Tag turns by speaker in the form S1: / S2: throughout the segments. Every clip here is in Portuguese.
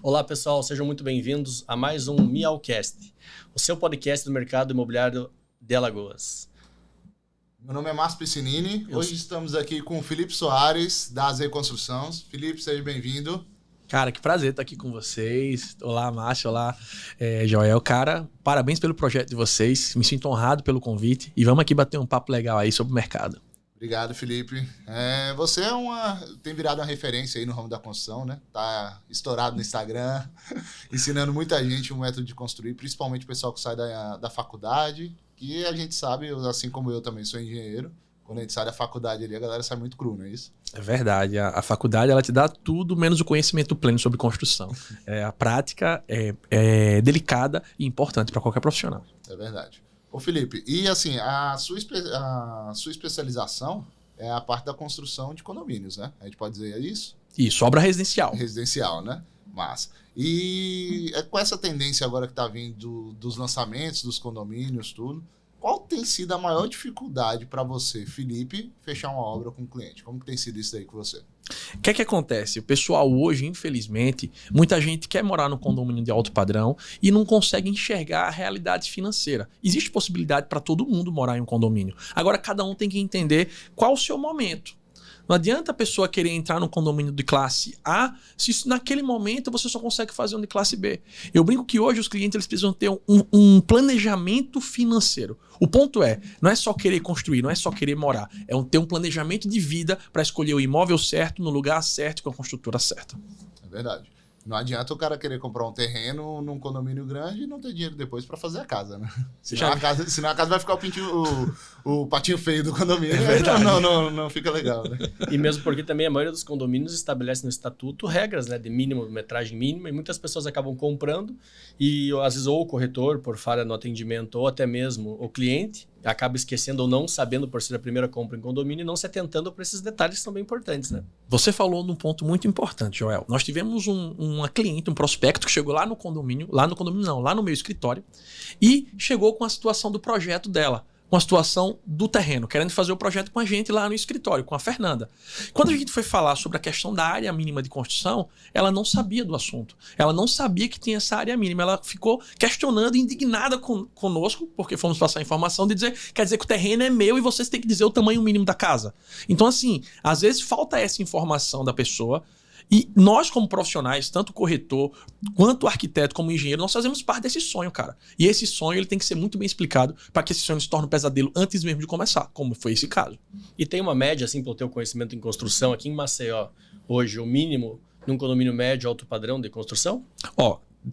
S1: Olá pessoal, sejam muito bem-vindos a mais um Miaucast, o seu podcast do mercado imobiliário de Alagoas.
S2: Meu nome é Márcio Piscinini, hoje estamos aqui com o Felipe Soares, da AZ Construções. Felipe, seja bem-vindo.
S3: Cara, que prazer estar aqui com vocês. Olá, Márcio. Olá, Joel. Cara, parabéns pelo projeto de vocês. Me sinto honrado pelo convite. E vamos aqui bater um papo legal aí sobre o mercado.
S2: Obrigado, Felipe. Você tem virado uma referência aí no ramo da construção, né? Tá estourado no Instagram, ensinando muita gente o método de construir, principalmente o pessoal que sai da faculdade, que a gente sabe, assim como eu também sou engenheiro, quando a gente sai da faculdade ali, a galera sai muito cru, não é isso?
S3: É verdade. A faculdade, ela te dá tudo menos o conhecimento pleno sobre construção. A prática é delicada e importante para qualquer profissional.
S2: É verdade. Ô Felipe, e assim, a sua especialização é a parte da construção de condomínios, né? A gente pode dizer isso?
S3: Isso, obra residencial.
S2: Residencial, né? Massa. E com essa tendência agora que tá vindo dos lançamentos, dos condomínios, tudo, qual tem sido a maior dificuldade para você, Felipe, fechar uma obra com o cliente? Como que tem sido isso aí com você?
S3: O que é que acontece? O pessoal hoje, infelizmente, muita gente quer morar no condomínio de alto padrão e não consegue enxergar a realidade financeira. Existe possibilidade para todo mundo morar em um condomínio. Agora, cada um tem que entender qual o seu momento. Não adianta a pessoa querer entrar no condomínio de classe A se naquele momento você só consegue fazer um de classe B. Eu brinco que hoje os clientes eles precisam ter um planejamento financeiro. O ponto não é só querer construir, não é só querer morar. É ter um planejamento de vida para escolher o imóvel certo, no lugar certo, com a construtora certa.
S2: É verdade. Não adianta o cara querer comprar um terreno num condomínio grande e não ter dinheiro depois para fazer a casa, né? Senão a casa vai ficar o patinho feio do condomínio. Não fica legal, né?
S1: E mesmo porque também a maioria dos condomínios estabelece no estatuto regras, né, de mínimo, metragem mínima, e muitas pessoas acabam comprando e às vezes ou o corretor, por falha no atendimento, ou até mesmo o cliente, acaba esquecendo ou não sabendo por ser a primeira compra em condomínio e não se atentando para esses detalhes que são bem importantes, né?
S3: Você falou num ponto muito importante, Joel. Nós tivemos uma cliente, um prospecto que chegou lá no meu escritório e chegou com a situação do projeto dela, com a situação do terreno, querendo fazer o projeto com a gente lá no escritório, com a Fernanda. Quando a gente foi falar sobre a questão da área mínima de construção, ela não sabia do assunto. Ela não sabia que tinha essa área mínima. Ela ficou questionando, indignada conosco, porque fomos passar a informação de dizer, quer dizer que o terreno é meu e vocês têm que dizer o tamanho mínimo da casa. Então, assim, às vezes falta essa informação da pessoa. E nós, como profissionais, tanto o corretor, quanto o arquiteto, como o engenheiro, nós fazemos parte desse sonho, cara. E esse sonho ele tem que ser muito bem explicado para que esse sonho se torne um pesadelo antes mesmo de começar, como foi esse caso.
S1: E tem uma média, assim, pelo teu conhecimento em construção, aqui em Maceió, hoje, o mínimo num condomínio médio, alto padrão de construção?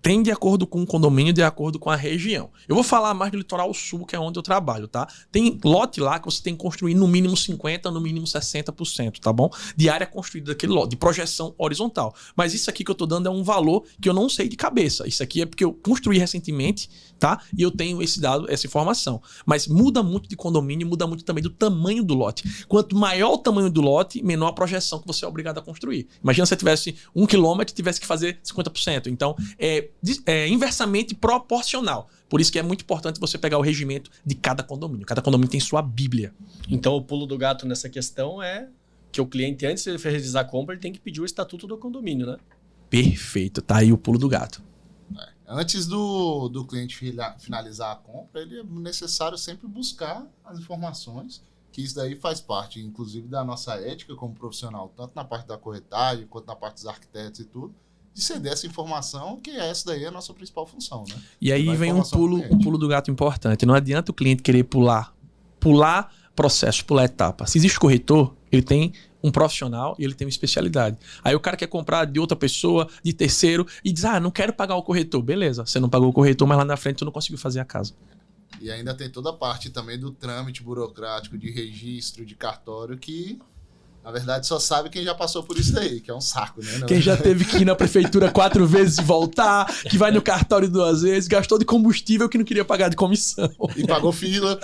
S3: Tem de acordo com o condomínio, de acordo com a região. Eu vou falar mais do litoral sul, que é onde eu trabalho, tá? Tem lote lá que você tem que construir no mínimo 50%, no mínimo 60%, tá bom? De área construída daquele lote, de projeção horizontal. Mas isso aqui que eu tô dando é um valor que eu não sei de cabeça. Isso aqui é porque eu construí recentemente, tá? E eu tenho esse dado, essa informação. Mas muda muito de condomínio, muda muito também do tamanho do lote. Quanto maior o tamanho do lote, menor a projeção que você é obrigado a construir. Imagina se você tivesse 1 quilômetro e tivesse que fazer 50%. Então, é inversamente proporcional. Por isso que é muito importante você pegar o regimento de cada condomínio. Cada condomínio tem sua bíblia.
S1: Então o pulo do gato nessa questão é que o cliente, antes de ele realizar a compra, ele tem que pedir o estatuto do condomínio, né?
S3: Perfeito, tá aí o pulo do gato.
S2: Antes do cliente finalizar a compra, ele é necessário sempre buscar as informações, que isso daí faz parte, inclusive, da nossa ética como profissional, tanto na parte da corretagem, quanto na parte dos arquitetos e tudo, de ceder essa informação, que essa daí é a nossa principal função, né?
S3: E aí vem um pulo do gato importante. Não adianta o cliente querer pular processo, pular etapa. Se existe corretor, ele tem um profissional e ele tem uma especialidade. Aí o cara quer comprar de outra pessoa, de terceiro, e diz, não quero pagar o corretor. Beleza, você não pagou o corretor, mas lá na frente você não conseguiu fazer a casa.
S2: E ainda tem toda a parte também do trâmite burocrático, de registro, de cartório, que... Na verdade, só sabe quem já passou por isso daí, que é um saco, né?
S3: Quem já teve que ir na prefeitura 4 vezes e voltar, que vai no cartório 2 vezes, gastou de combustível que não queria pagar de comissão.
S2: E pegou fila.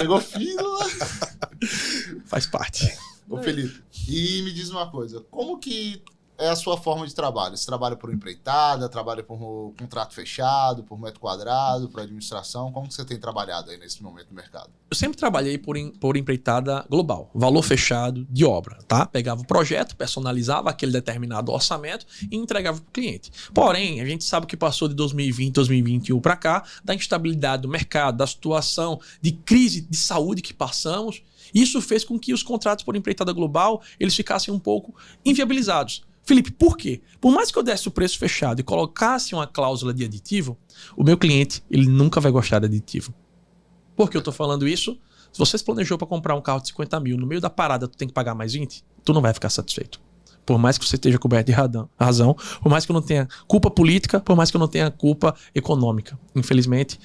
S3: Faz parte.
S2: Ô Felipe, e me diz uma coisa, como que é a sua forma de trabalho? Você trabalha por empreitada, trabalha por contrato fechado, por metro quadrado, por administração? Como que você tem trabalhado aí nesse momento no mercado?
S3: Eu sempre trabalhei por empreitada global, valor fechado de obra, tá? Pegava o projeto, personalizava aquele determinado orçamento e entregava para o cliente. Porém, a gente sabe o que passou de 2020, 2021 para cá, da instabilidade do mercado, da situação de crise de saúde que passamos. Isso fez com que os contratos por empreitada global eles ficassem um pouco inviabilizados. Felipe, por quê? Por mais que eu desse o preço fechado e colocasse uma cláusula de aditivo, o meu cliente ele nunca vai gostar de aditivo. Por que eu estou falando isso? Se você se planejou para comprar um carro de 50 mil, no meio da parada tu tem que pagar mais 20, tu não vai ficar satisfeito. Por mais que você esteja coberto de razão, por mais que eu não tenha culpa política, por mais que eu não tenha culpa econômica. Infelizmente,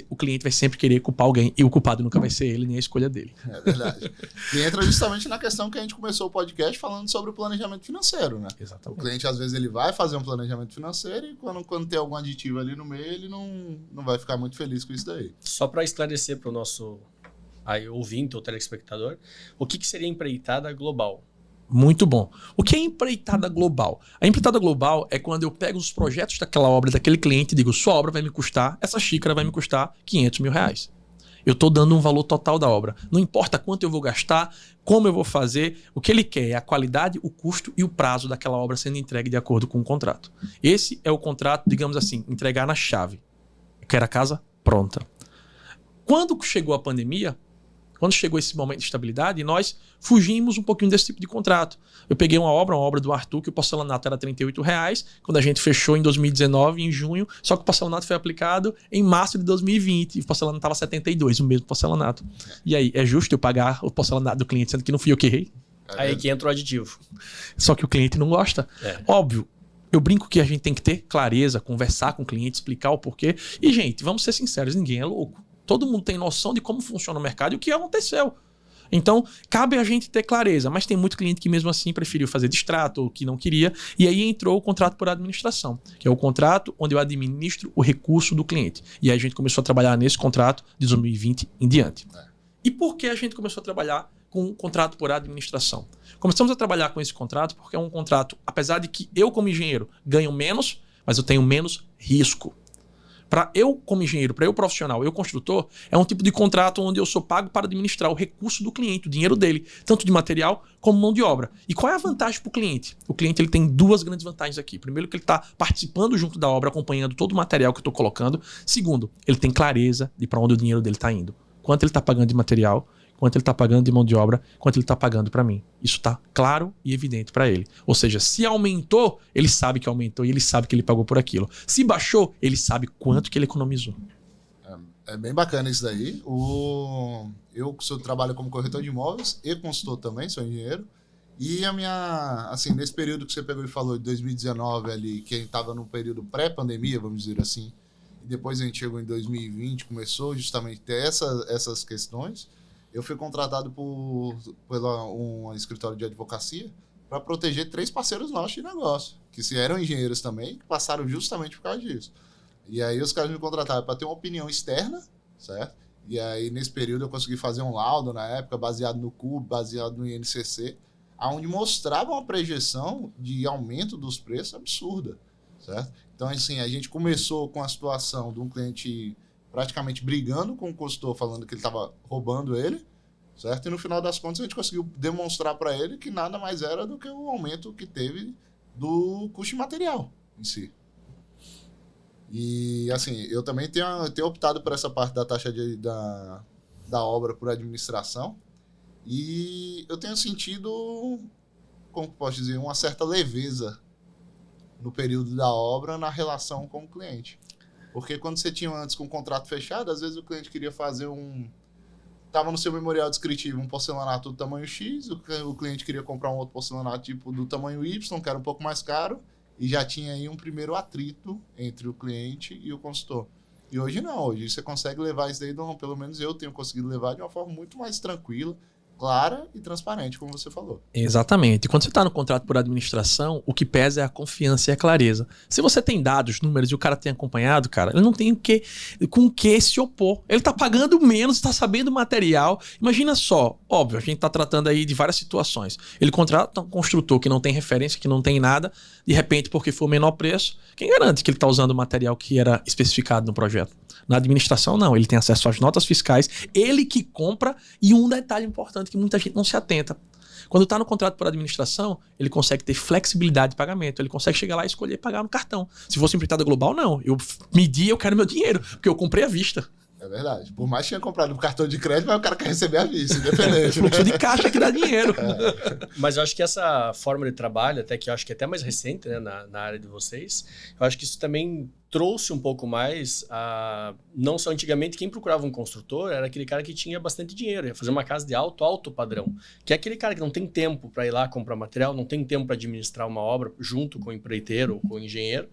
S3: o cliente vai sempre querer culpar alguém e o culpado nunca vai ser ele, nem a escolha dele.
S2: É verdade. E entra justamente na questão que a gente começou o podcast falando sobre o planejamento financeiro, né?
S3: Exatamente.
S2: O cliente, às vezes, ele vai fazer um planejamento financeiro e quando tem algum aditivo ali no meio, ele não vai ficar muito feliz com isso daí.
S1: Só para esclarecer para o nosso ouvinte ou telespectador, o que seria empreitada global?
S3: Muito bom. O que é empreitada global? A empreitada global é quando eu pego os projetos daquela obra, daquele cliente e digo, sua obra vai me custar, essa xícara vai me custar 500 mil reais. Eu estou dando um valor total da obra. Não importa quanto eu vou gastar, como eu vou fazer, o que ele quer é a qualidade, o custo e o prazo daquela obra sendo entregue de acordo com o contrato. Esse é o contrato, digamos assim, entregar na chave. Eu quero a casa pronta. Quando chegou a pandemia, quando chegou esse momento de estabilidade, nós fugimos um pouquinho desse tipo de contrato. Eu peguei uma obra do Arthur, que o porcelanato era R$38, quando a gente fechou em 2019, em junho, só que o porcelanato foi aplicado em março de 2020, e o porcelanato estava R$72, o mesmo porcelanato. E aí, é justo eu pagar o porcelanato do cliente, sendo que não fui eu que errei?
S1: Aí que entra o aditivo.
S3: Só que o cliente não gosta. Óbvio, eu brinco que a gente tem que ter clareza, conversar com o cliente, explicar o porquê. E, gente, vamos ser sinceros, ninguém é louco. Todo mundo tem noção de como funciona o mercado e o que aconteceu. Então, cabe a gente ter clareza. Mas tem muito cliente que mesmo assim preferiu fazer distrato ou que não queria. E aí entrou o contrato por administração, que é o contrato onde eu administro o recurso do cliente. E aí a gente começou a trabalhar nesse contrato de 2020 em diante. E por que a gente começou a trabalhar com o contrato por administração? Começamos a trabalhar com esse contrato porque é um contrato, apesar de que eu como engenheiro ganho menos, mas eu tenho menos risco. Para eu, como engenheiro, para eu profissional, eu construtor, é um tipo de contrato onde eu sou pago para administrar o recurso do cliente, o dinheiro dele, tanto de material como mão de obra. E qual é a vantagem para o cliente? O cliente ele tem duas grandes vantagens aqui. Primeiro, que ele está participando junto da obra, acompanhando todo o material que eu estou colocando. Segundo, ele tem clareza de para onde o dinheiro dele está indo. Quanto ele está pagando de material, quanto ele está pagando de mão de obra, quanto ele está pagando para mim. Isso está claro e evidente para ele. Ou seja, se aumentou, ele sabe que aumentou e ele sabe que ele pagou por aquilo. Se baixou, ele sabe quanto que ele economizou.
S2: É bem bacana isso daí. Eu trabalho como corretor de imóveis e consultor também, sou engenheiro. E a minha, assim, nesse período que você pegou e falou de 2019 ali, que a gente estava no período pré-pandemia, vamos dizer assim, e depois a gente chegou em 2020, começou justamente a ter essas questões. Eu fui contratado por um escritório de advocacia para proteger 3 parceiros nossos de negócio, que eram engenheiros também, que passaram justamente por causa disso. E aí os caras me contrataram para ter uma opinião externa, certo? E aí nesse período eu consegui fazer um laudo na época, baseado no CUB, baseado no INCC, onde mostrava uma projeção de aumento dos preços absurda, certo? Então, assim, a gente começou com a situação de um cliente praticamente brigando com o consultor, falando que ele estava roubando ele, certo? E no final das contas a gente conseguiu demonstrar para ele que nada mais era do que o aumento que teve do custo de material em si. E assim, eu também tenho optado por essa parte da taxa da obra por administração, e eu tenho sentido, como posso dizer, uma certa leveza no período da obra na relação com o cliente. Porque quando você tinha antes com um contrato fechado, às vezes o cliente queria fazer estava no seu memorial descritivo um porcelanato do tamanho X, o cliente queria comprar um outro porcelanato tipo do tamanho Y, que era um pouco mais caro, e já tinha aí um primeiro atrito entre o cliente e o consultor. E hoje não, hoje você consegue levar isso daí, pelo menos eu tenho conseguido levar de uma forma muito mais tranquila, clara e transparente, como você falou.
S3: Exatamente. Quando você está no contrato por administração, o que pesa é a confiança e a clareza. Se você tem dados, números e o cara tem acompanhado, cara, ele não tem com o que se opor. Ele está pagando menos, está sabendo o material. Imagina só, óbvio, a gente está tratando aí de várias situações. Ele contrata um construtor que não tem referência, que não tem nada, de repente, porque for o menor preço, quem garante que ele está usando o material que era especificado no projeto? Na administração, não. Ele tem acesso às notas fiscais, ele que compra, e um detalhe importante que muita gente não se atenta. Quando está no contrato por administração, ele consegue ter flexibilidade de pagamento. Ele consegue chegar lá e escolher pagar no cartão. Se fosse empreitado global, não. Eu medi, eu quero meu dinheiro, porque eu comprei à vista.
S2: É verdade. Por mais que tenha comprado um cartão de crédito, mas o cara quer receber à vista, independente.
S3: Fluxo de caixa que dá dinheiro.
S1: Mas eu acho que essa forma de trabalho, até que eu acho que é até mais recente, né, na área de vocês, eu acho que isso também trouxe um pouco mais não só antigamente, quem procurava um construtor era aquele cara que tinha bastante dinheiro, ia fazer uma casa de alto padrão, que é aquele cara que não tem tempo para ir lá comprar material, não tem tempo para administrar uma obra junto com o empreiteiro ou com o engenheiro.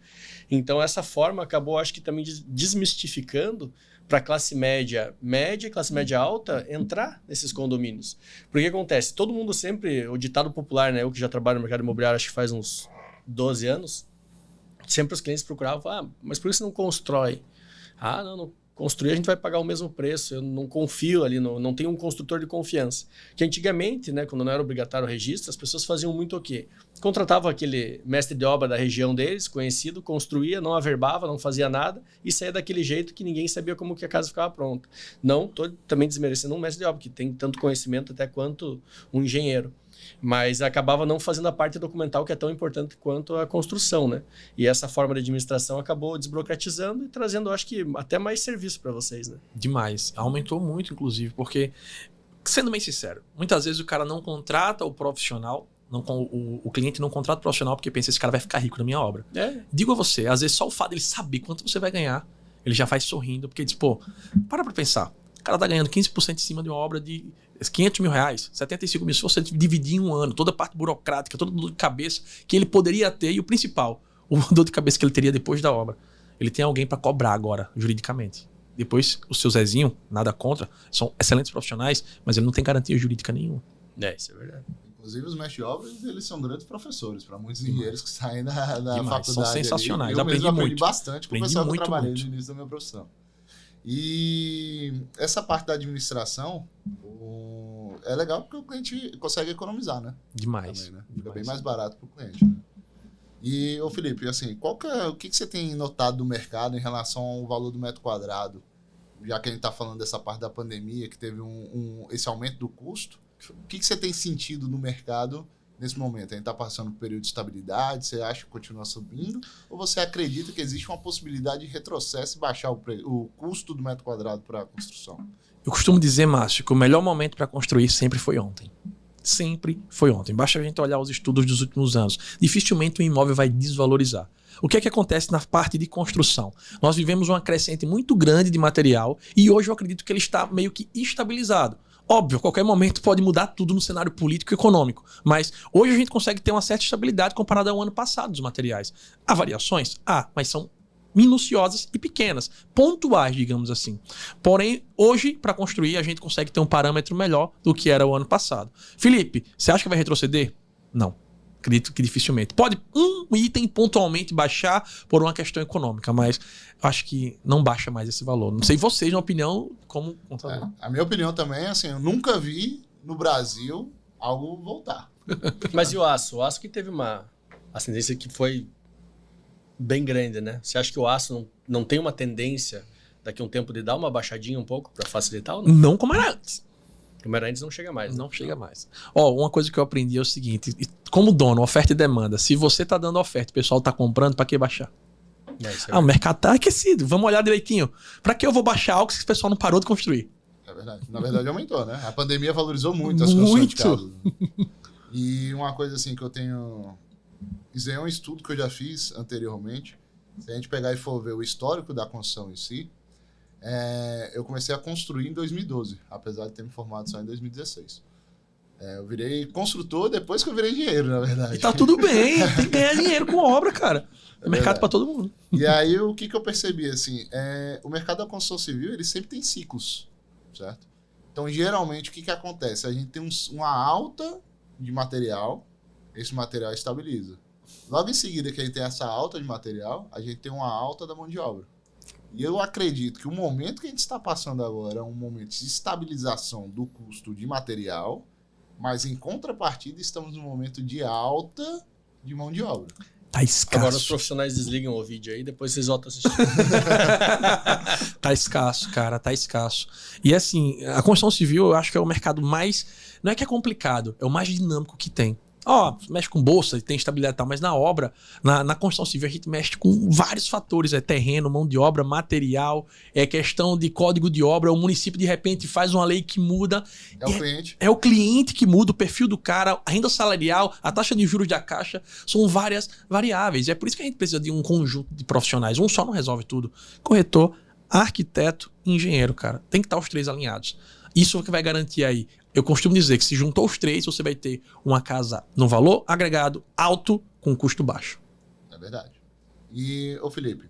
S1: Então essa forma acabou, acho que também desmistificando para classe média e classe média alta entrar nesses condomínios. Porque acontece, todo mundo sempre, o ditado popular, né, eu que já trabalho no mercado imobiliário acho que faz uns 12 anos, sempre os clientes procuravam, mas por que você não constrói? Não construir a gente vai pagar o mesmo preço, eu não confio ali, não tenho um construtor de confiança. Que antigamente, né, quando não era obrigatório o registro, as pessoas faziam muito o quê? Contratavam aquele mestre de obra da região deles, conhecido, construía, não averbava, não fazia nada e saía daquele jeito que ninguém sabia como que a casa ficava pronta. Não estou também desmerecendo um mestre de obra, que tem tanto conhecimento até quanto um engenheiro. Mas acabava não fazendo a parte documental que é tão importante quanto a construção, né? E essa forma de administração acabou desburocratizando e trazendo, acho que, até mais serviço para vocês, né?
S3: Demais. Aumentou muito, inclusive, porque, sendo bem sincero, muitas vezes o cara não contrata o profissional, o cliente não contrata o profissional porque pensa, esse cara vai ficar rico na minha obra. Digo a você, às vezes só o fato dele saber quanto você vai ganhar, ele já vai sorrindo, porque diz, para pensar, o cara tá ganhando 15% em cima de uma obra de 500 mil reais, 75 mil, se você dividir em um ano, toda a parte burocrática, toda dor de cabeça que ele poderia ter, e o principal, o dor de cabeça que ele teria depois da obra, ele tem alguém para cobrar agora, juridicamente. Depois, o seu Zezinho, nada contra, são excelentes profissionais, mas ele não tem garantia jurídica nenhuma.
S1: Isso é verdade.
S2: Inclusive, os mestres de obras, eles são grandes professores para muitos engenheiros que saem da faculdade.
S3: São sensacionais.
S2: Eu aprendi muito bastante com o pessoal que eu trabalhei no início da minha profissão. E essa parte da administração é legal porque o cliente consegue economizar, né?
S3: Demais.
S2: Também, né? Fica bem mais barato para o cliente. Né? E, Felipe, assim, o que você tem notado do mercado em relação ao valor do metro quadrado? Já que a gente está falando dessa parte da pandemia, que teve esse aumento do custo, o que você tem sentido no mercado nesse momento? A gente está passando por um período de estabilidade, você acha que continua subindo? Ou você acredita que existe uma possibilidade de retrocesso e baixar o custo do metro quadrado para a construção?
S3: Eu costumo dizer, Márcio, que o melhor momento para construir sempre foi ontem. Sempre foi ontem. Basta a gente olhar os estudos dos últimos anos. Dificilmente o imóvel vai desvalorizar. O que é que acontece na parte de construção? Nós vivemos uma crescente muito grande de material e hoje eu acredito que ele está meio que estabilizado. Óbvio, a qualquer momento pode mudar tudo no cenário político e econômico, mas hoje a gente consegue ter uma certa estabilidade comparada ao ano passado dos materiais. Há variações? Mas são minuciosas e pequenas, pontuais, digamos assim. Porém, hoje, para construir, a gente consegue ter um parâmetro melhor do que era o ano passado. Felipe, você acha que vai retroceder? Não. Acredito que dificilmente. Pode um item pontualmente baixar por uma questão econômica, mas acho que não baixa mais esse valor. Não sei vocês, na opinião, como contador.
S2: A minha opinião também é assim, eu nunca vi no Brasil algo voltar.
S1: Mas e o aço? O aço que teve uma ascendência que foi bem grande, né? Você acha que o aço não tem uma tendência daqui a um tempo de dar uma baixadinha um pouco para facilitar ou não?
S3: Não como era antes.
S1: Como era antes não chega mais. Né?
S3: Não chega mais. Uma coisa que eu aprendi é o seguinte, como dono, oferta e demanda, se você tá dando oferta e o pessoal tá comprando, para que baixar? O mercado tá aquecido, vamos olhar direitinho. Para que eu vou baixar algo se o pessoal não parou de construir?
S2: É verdade. Na verdade aumentou, né? A pandemia valorizou muito as construções de casa. E uma coisa assim que eu tenho... Isso é um estudo que eu já fiz anteriormente. Se a gente pegar e for ver o histórico da construção em si, eu comecei a construir em 2012, apesar de ter me formado só em 2016. Eu virei construtor depois que eu virei engenheiro, na verdade.
S3: E tá tudo bem, tem que ganhar dinheiro com obra, cara. É mercado para todo mundo.
S2: E aí, o que eu percebi, assim, o mercado da construção civil, ele sempre tem ciclos, certo? Então, geralmente, o que acontece? A gente tem uma alta de material, esse material estabiliza. Logo em seguida que a gente tem essa alta de material, a gente tem uma alta da mão de obra. E eu acredito que o momento que a gente está passando agora é um momento de estabilização do custo de material, mas em contrapartida estamos num momento de alta de mão de obra.
S3: Tá escasso.
S1: Agora os profissionais desligam o vídeo aí, depois vocês voltam a assistir.
S3: Tá escasso, cara, tá escasso. E assim, a construção civil eu acho que é o mercado mais... Não é que é complicado, é o mais dinâmico que tem. Mexe com bolsa, tem estabilidade e tal, mas na obra, na construção civil, a gente mexe com vários fatores. É terreno, mão de obra, material, é questão de código de obra. O município, de repente, faz uma lei que muda.
S2: É o cliente.
S3: É o cliente que muda, o perfil do cara, a renda salarial, a taxa de juros da Caixa, são várias variáveis. É por isso que a gente precisa de um conjunto de profissionais. Um só não resolve tudo. Corretor, arquiteto, engenheiro, cara. Tem que estar os três alinhados. Isso é o que vai garantir aí. Eu costumo dizer que se juntou os três, você vai ter uma casa no valor agregado alto com custo baixo.
S2: É verdade. E, Felipe,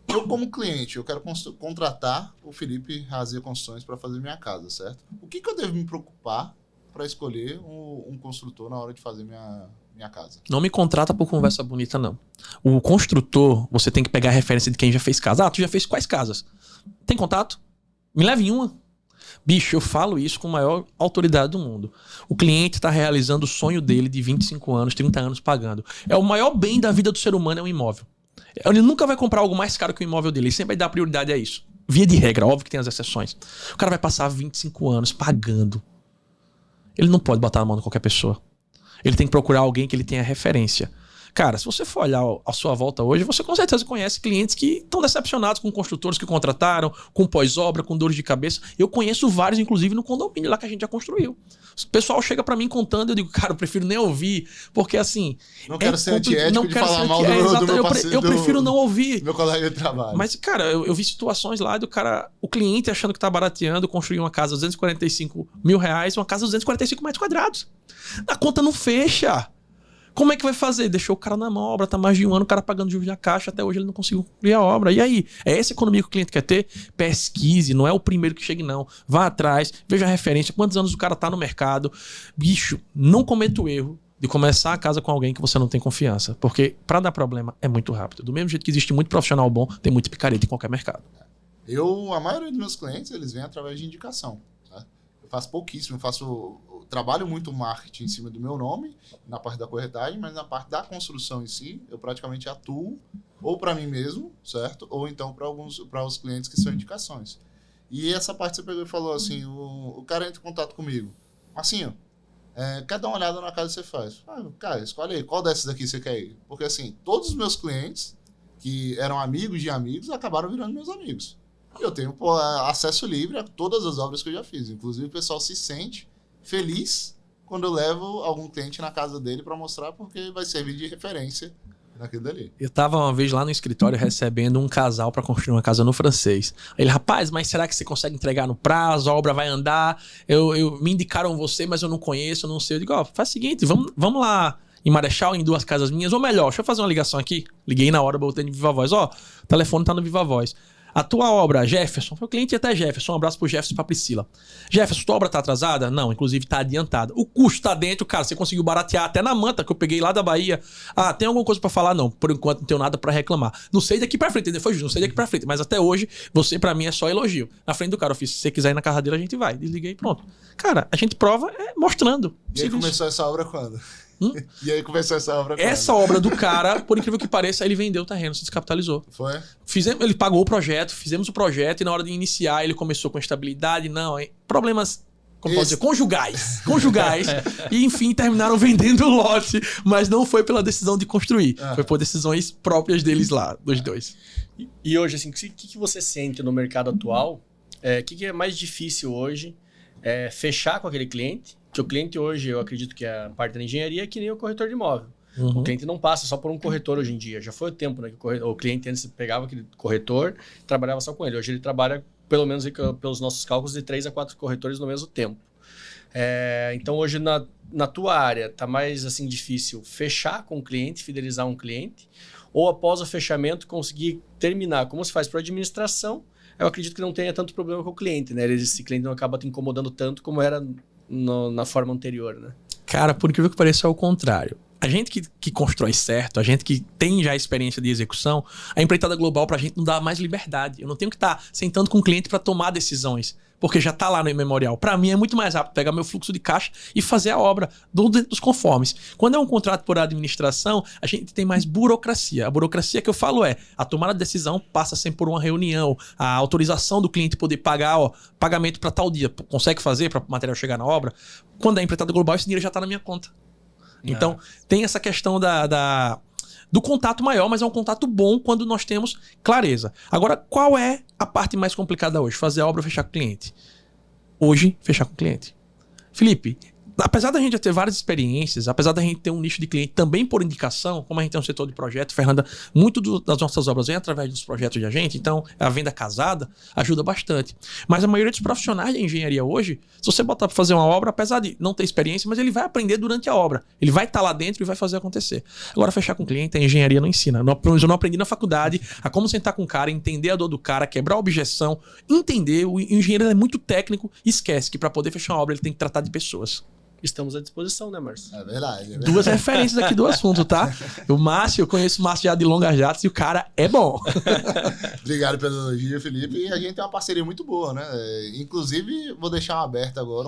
S2: eu como cliente, eu quero contratar o Felipe Razia Construções para fazer minha casa, certo? O que eu devo me preocupar para escolher um construtor na hora de fazer minha casa?
S3: Não me contrata por conversa bonita, não. O construtor, você tem que pegar a referência de quem já fez casa. Tu já fez quais casas? Tem contato? Me leve em uma. Bicho, eu falo isso com a maior autoridade do mundo. O cliente está realizando o sonho dele de 25 anos, 30 anos pagando. É o maior bem da vida do ser humano, é um imóvel. Ele nunca vai comprar algo mais caro que o imóvel dele. Ele sempre vai dar prioridade a isso. Via de regra, óbvio que tem as exceções. O cara vai passar 25 anos pagando. Ele não pode botar na mão de qualquer pessoa. Ele tem que procurar alguém que ele tenha referência. Cara, se você for olhar a sua volta hoje, você com certeza conhece clientes que estão decepcionados com construtores que contrataram, com pós-obra, com dores de cabeça. Eu conheço vários, inclusive, no condomínio lá que a gente já construiu. O pessoal chega pra mim contando, eu digo, cara, eu prefiro nem ouvir, porque assim...
S2: Não quero ser antiético de falar mal do meu parceiro.
S3: Eu prefiro não ouvir.
S2: Meu colega de trabalho.
S3: Mas, cara, eu vi situações lá do cara, o cliente achando que tá barateando, construir uma casa de R$245 mil, uma casa de 245 metros quadrados. A conta não fecha. Como é que vai fazer? Deixou o cara na mão, a obra tá mais de um ano, o cara pagando juros da Caixa, até hoje ele não conseguiu concluir a obra. E aí? É essa economia que o cliente quer ter? Pesquise, não é o primeiro que chegue não. Vá atrás, veja a referência, quantos anos o cara tá no mercado. Bicho, não cometa o erro de começar a casa com alguém que você não tem confiança. Porque pra dar problema é muito rápido. Do mesmo jeito que existe muito profissional bom, tem muito picareta em qualquer mercado.
S2: A maioria dos meus clientes, eles vêm através de indicação. Tá? Eu faço pouquíssimo, trabalho muito marketing em cima do meu nome, na parte da corretagem, mas na parte da construção em si, eu praticamente atuo ou para mim mesmo, certo? Ou então para os clientes que são indicações. E essa parte você pegou e falou assim, o cara entra em contato comigo. Assim, quer dar uma olhada na casa que você faz? Cara, escolhe aí, qual dessas aqui você quer ir? Porque assim, todos os meus clientes que eram amigos de amigos acabaram virando meus amigos. Eu tenho acesso livre a todas as obras que eu já fiz. Inclusive o pessoal se sente feliz quando eu levo algum cliente na casa dele para mostrar, porque vai servir de referência naquilo dali.
S3: Eu tava uma vez lá no escritório recebendo um casal para construir uma casa no Francês. Ele, rapaz, mas será que você consegue entregar no prazo? A obra vai andar? Me indicaram você, mas eu não conheço, eu não sei. Eu digo, faz o seguinte, vamos lá em Marechal, em 2 casas minhas, ou melhor, deixa eu fazer uma ligação aqui. Liguei na hora, botei no Viva Voz. O telefone tá no Viva Voz. A tua obra, Jefferson, foi o cliente até Jefferson, um abraço pro Jefferson e pra Priscila. Jefferson, tua obra tá atrasada? Não, inclusive tá adiantada. O custo tá dentro, cara, você conseguiu baratear até na manta que eu peguei lá da Bahia. Tem alguma coisa pra falar? Não, por enquanto não tenho nada pra reclamar. Não sei daqui pra frente, foi justo, não sei daqui pra frente, mas até hoje, você pra mim é só elogio. Na frente do cara, eu fiz, se você quiser ir na casa dele, a gente vai. Desliguei e pronto. Cara, a gente prova mostrando.
S2: E aí começou essa obra quando? E aí começou essa obra quando?
S3: Essa obra do cara, por incrível que pareça, ele vendeu o terreno, se descapitalizou.
S2: Foi?
S3: Ele pagou o projeto, fizemos o projeto e na hora de iniciar ele começou com estabilidade, problemas, como pode dizer, conjugais. E enfim, terminaram vendendo o lote, mas não foi pela decisão de construir, foi por decisões próprias deles lá, dos dois.
S1: E hoje, assim, o que você sente no mercado atual? O que é mais difícil hoje? Fechar com aquele cliente? Que o cliente hoje, eu acredito que a parte da engenharia é que nem o corretor de imóvel. O cliente não passa só por um corretor hoje em dia. Já foi o tempo, né? Que o cliente antes pegava aquele corretor e trabalhava só com ele. Hoje ele trabalha, pelo menos pelos nossos cálculos, de 3 a 4 corretores no mesmo tempo. Então hoje na tua área tá mais assim difícil fechar com o cliente, fidelizar um cliente, ou após o fechamento conseguir terminar, como se faz para a administração, Eu acredito que não tenha tanto problema com o cliente, né? Esse cliente não acaba te incomodando tanto como era na forma anterior, né?
S3: Cara, por incrível que pareça, é o contrário. A gente que constrói certo, a gente que tem já experiência de execução, a empreitada global pra gente não dá mais liberdade. Eu não tenho que estar sentando com o cliente para tomar decisões, porque já tá lá no memorial. Para mim é muito mais rápido pegar meu fluxo de caixa e fazer a obra dentro dos conformes. Quando é um contrato por administração, a gente tem mais burocracia. A burocracia que eu falo é, a tomada de decisão passa sempre por uma reunião, a autorização do cliente poder pagar, pagamento para tal dia. Consegue fazer para o material chegar na obra? Quando é empreitada global, esse dinheiro já tá na minha conta. Então, tem essa questão do contato maior, mas é um contato bom quando nós temos clareza. Agora, qual é a parte mais complicada hoje? Fazer a obra ou fechar com o cliente? Hoje, fechar com o cliente. Felipe, apesar da gente já ter várias experiências, apesar da gente ter um nicho de cliente também por indicação, como a gente tem um setor de projeto, Fernanda, muito das nossas obras vem através dos projetos de a gente, então a venda casada ajuda bastante. Mas a maioria dos profissionais de engenharia hoje, se você botar para fazer uma obra, apesar de não ter experiência, mas ele vai aprender durante a obra. Ele vai estar lá dentro e vai fazer acontecer. Agora, fechar com o cliente, a engenharia não ensina. Eu não aprendi na faculdade a como sentar com o cara, entender a dor do cara, quebrar a objeção, entender. O engenheiro é muito técnico e esquece que para poder fechar uma obra ele tem que tratar de pessoas.
S1: Estamos à disposição, né, Márcio?
S2: É verdade.
S3: Duas referências aqui do assunto, tá? O Márcio, eu conheço o Márcio já de longas datas e o cara é bom.
S2: Obrigado pelo elogio, Felipe. E a gente tem uma parceria muito boa, né? Inclusive, vou deixar aberto agora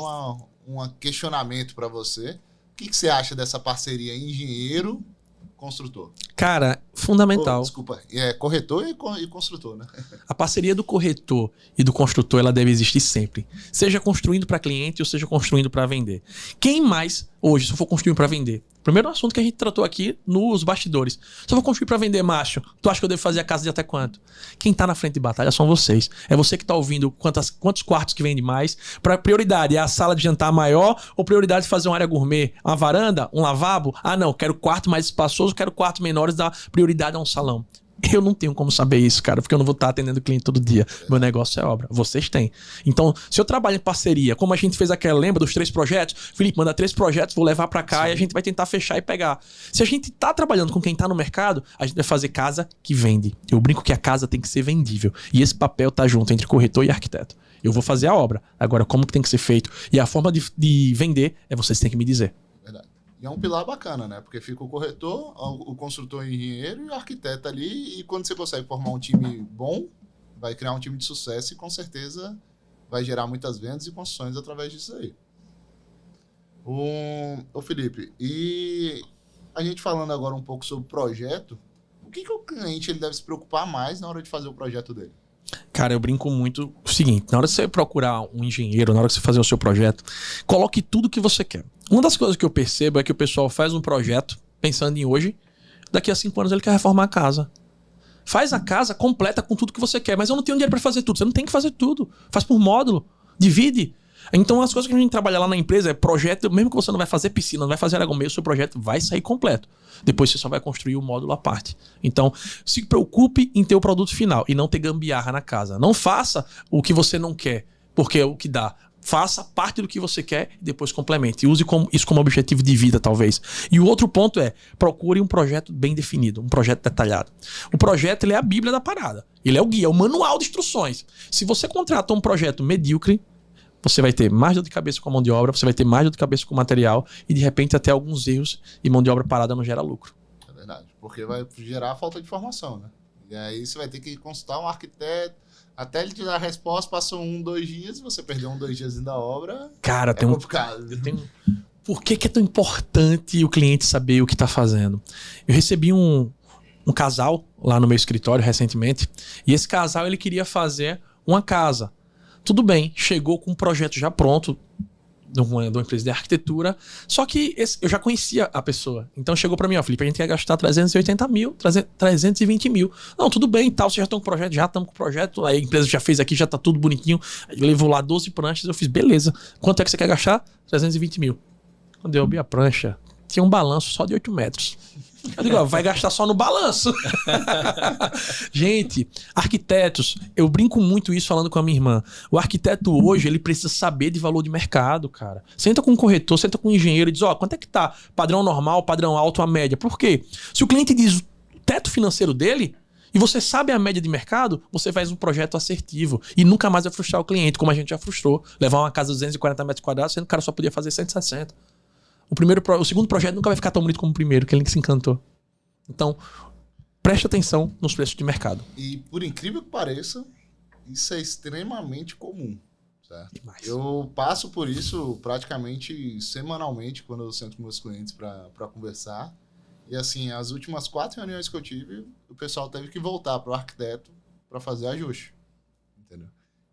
S2: um questionamento para você. O que você acha dessa parceria engenheiro-construtor?
S3: Cara, fundamental.
S2: Desculpa, corretor e construtor, né?
S3: A parceria do corretor e do construtor, ela deve existir sempre. Seja construindo para cliente ou seja construindo para vender. Quem mais hoje, se eu for construir para vender? Primeiro assunto que a gente tratou aqui nos bastidores. Se eu for construir para vender, Márcio, tu acha que eu devo fazer a casa de até quanto? Quem tá na frente de batalha são vocês. É você que tá ouvindo quantos quartos que vende mais. Para prioridade, é a sala de jantar maior ou prioridade fazer uma área gourmet? Uma varanda? Um lavabo? Ah, não, quero quarto mais espaçoso, quero quartos menores, dá prioridade a um salão. Eu não tenho como saber isso, cara, porque eu não vou estar atendendo o cliente todo dia. Meu negócio é obra. Vocês têm. Então, se eu trabalho em parceria, como a gente fez aquela, lembra dos 3 projetos? Felipe, manda 3 projetos, vou levar pra cá. Sim. E a gente vai tentar fechar e pegar. Se a gente tá trabalhando com quem tá no mercado, a gente vai fazer casa que vende. Eu brinco que a casa tem que ser vendível. E esse papel tá junto entre corretor e arquiteto. Eu vou fazer a obra. Agora, como que tem que ser feito? E a forma de vender é vocês que têm que me dizer.
S2: Verdade. E é um pilar bacana, né? Porque fica o corretor, o construtor, o engenheiro e o arquiteto ali. E quando você consegue formar um time bom, vai criar um time de sucesso e com certeza vai gerar muitas vendas e construções através disso aí. Ô Felipe, e a gente falando agora um pouco sobre o projeto, o que o cliente ele deve se preocupar mais na hora de fazer o projeto dele?
S3: Cara, eu brinco muito o seguinte, na hora de você procurar um engenheiro, na hora de você fazer o seu projeto, coloque tudo que você quer. Uma das coisas que eu percebo é que o pessoal faz um projeto pensando em hoje, daqui a 5 anos ele quer reformar a casa. Faz a casa completa com tudo que você quer, mas eu não tenho dinheiro para fazer tudo. Você não tem que fazer tudo. Faz por módulo, divide. Então as coisas que a gente trabalha lá na empresa é projeto, mesmo que você não vai fazer piscina, não vai fazer área gourmet, o seu projeto vai sair completo. Depois você só vai construir o módulo à parte. Então, se preocupe em ter o produto final e não ter gambiarra na casa. Não faça o que você não quer, porque é o que dá. Faça parte do que você quer e depois complemente. Use isso como objetivo de vida, talvez. E o outro ponto é, procure um projeto bem definido, um projeto detalhado. O projeto ele é a bíblia da parada. Ele é o guia, é o manual de instruções. Se você contrata um projeto medíocre, você vai ter mais dor de cabeça com a mão de obra, você vai ter mais dor de cabeça com o material e de repente até alguns erros e mão de obra parada não gera lucro.
S2: É verdade, porque vai gerar falta de informação, né? E aí você vai ter que consultar um arquiteto, até ele te dar a resposta, passou 1, 2 dias, e você perdeu 1, 2 dias da obra.
S3: Cara,
S2: é complicado.
S3: Por que é tão importante o cliente saber o que está fazendo? Eu recebi um casal lá no meu escritório recentemente, e esse casal ele queria fazer uma casa. Tudo bem, chegou com um projeto já pronto, de uma empresa de arquitetura, só que eu já conhecia a pessoa. Então chegou para mim, ó, Felipe, a gente quer gastar 380 mil, 320 mil. Não, tudo bem e tal, vocês já estão com o projeto? Já estamos com o projeto, a empresa já fez aqui, já tá tudo bonitinho. Levou lá 12 pranchas, eu fiz, beleza. Quanto é que você quer gastar? 320 mil. Quando eu abri a prancha, tinha um balanço só de 8 metros. Eu digo, ó, vai gastar só no balanço. Gente, arquitetos, eu brinco muito isso falando com a minha irmã. O arquiteto hoje, ele precisa saber de valor de mercado, cara. Senta com um corretor, senta com um engenheiro e diz, ó, quanto é que tá? Padrão normal, padrão alto, a média. Por quê? Se o cliente diz o teto financeiro dele, e você sabe a média de mercado, você faz um projeto assertivo e nunca mais vai frustrar o cliente, como a gente já frustrou. Levar uma casa de 240 metros quadrados, sendo que o cara só podia fazer 160. O segundo projeto nunca vai ficar tão bonito como o primeiro, que ele se encantou. Então, preste atenção nos preços de mercado.
S2: E por incrível que pareça, isso é extremamente comum. Certo?
S3: Demais.
S2: Eu passo por isso praticamente semanalmente quando eu sento com meus clientes para conversar. E assim, as últimas 4 reuniões que eu tive, o pessoal teve que voltar para o arquiteto para fazer ajuste. Entendeu?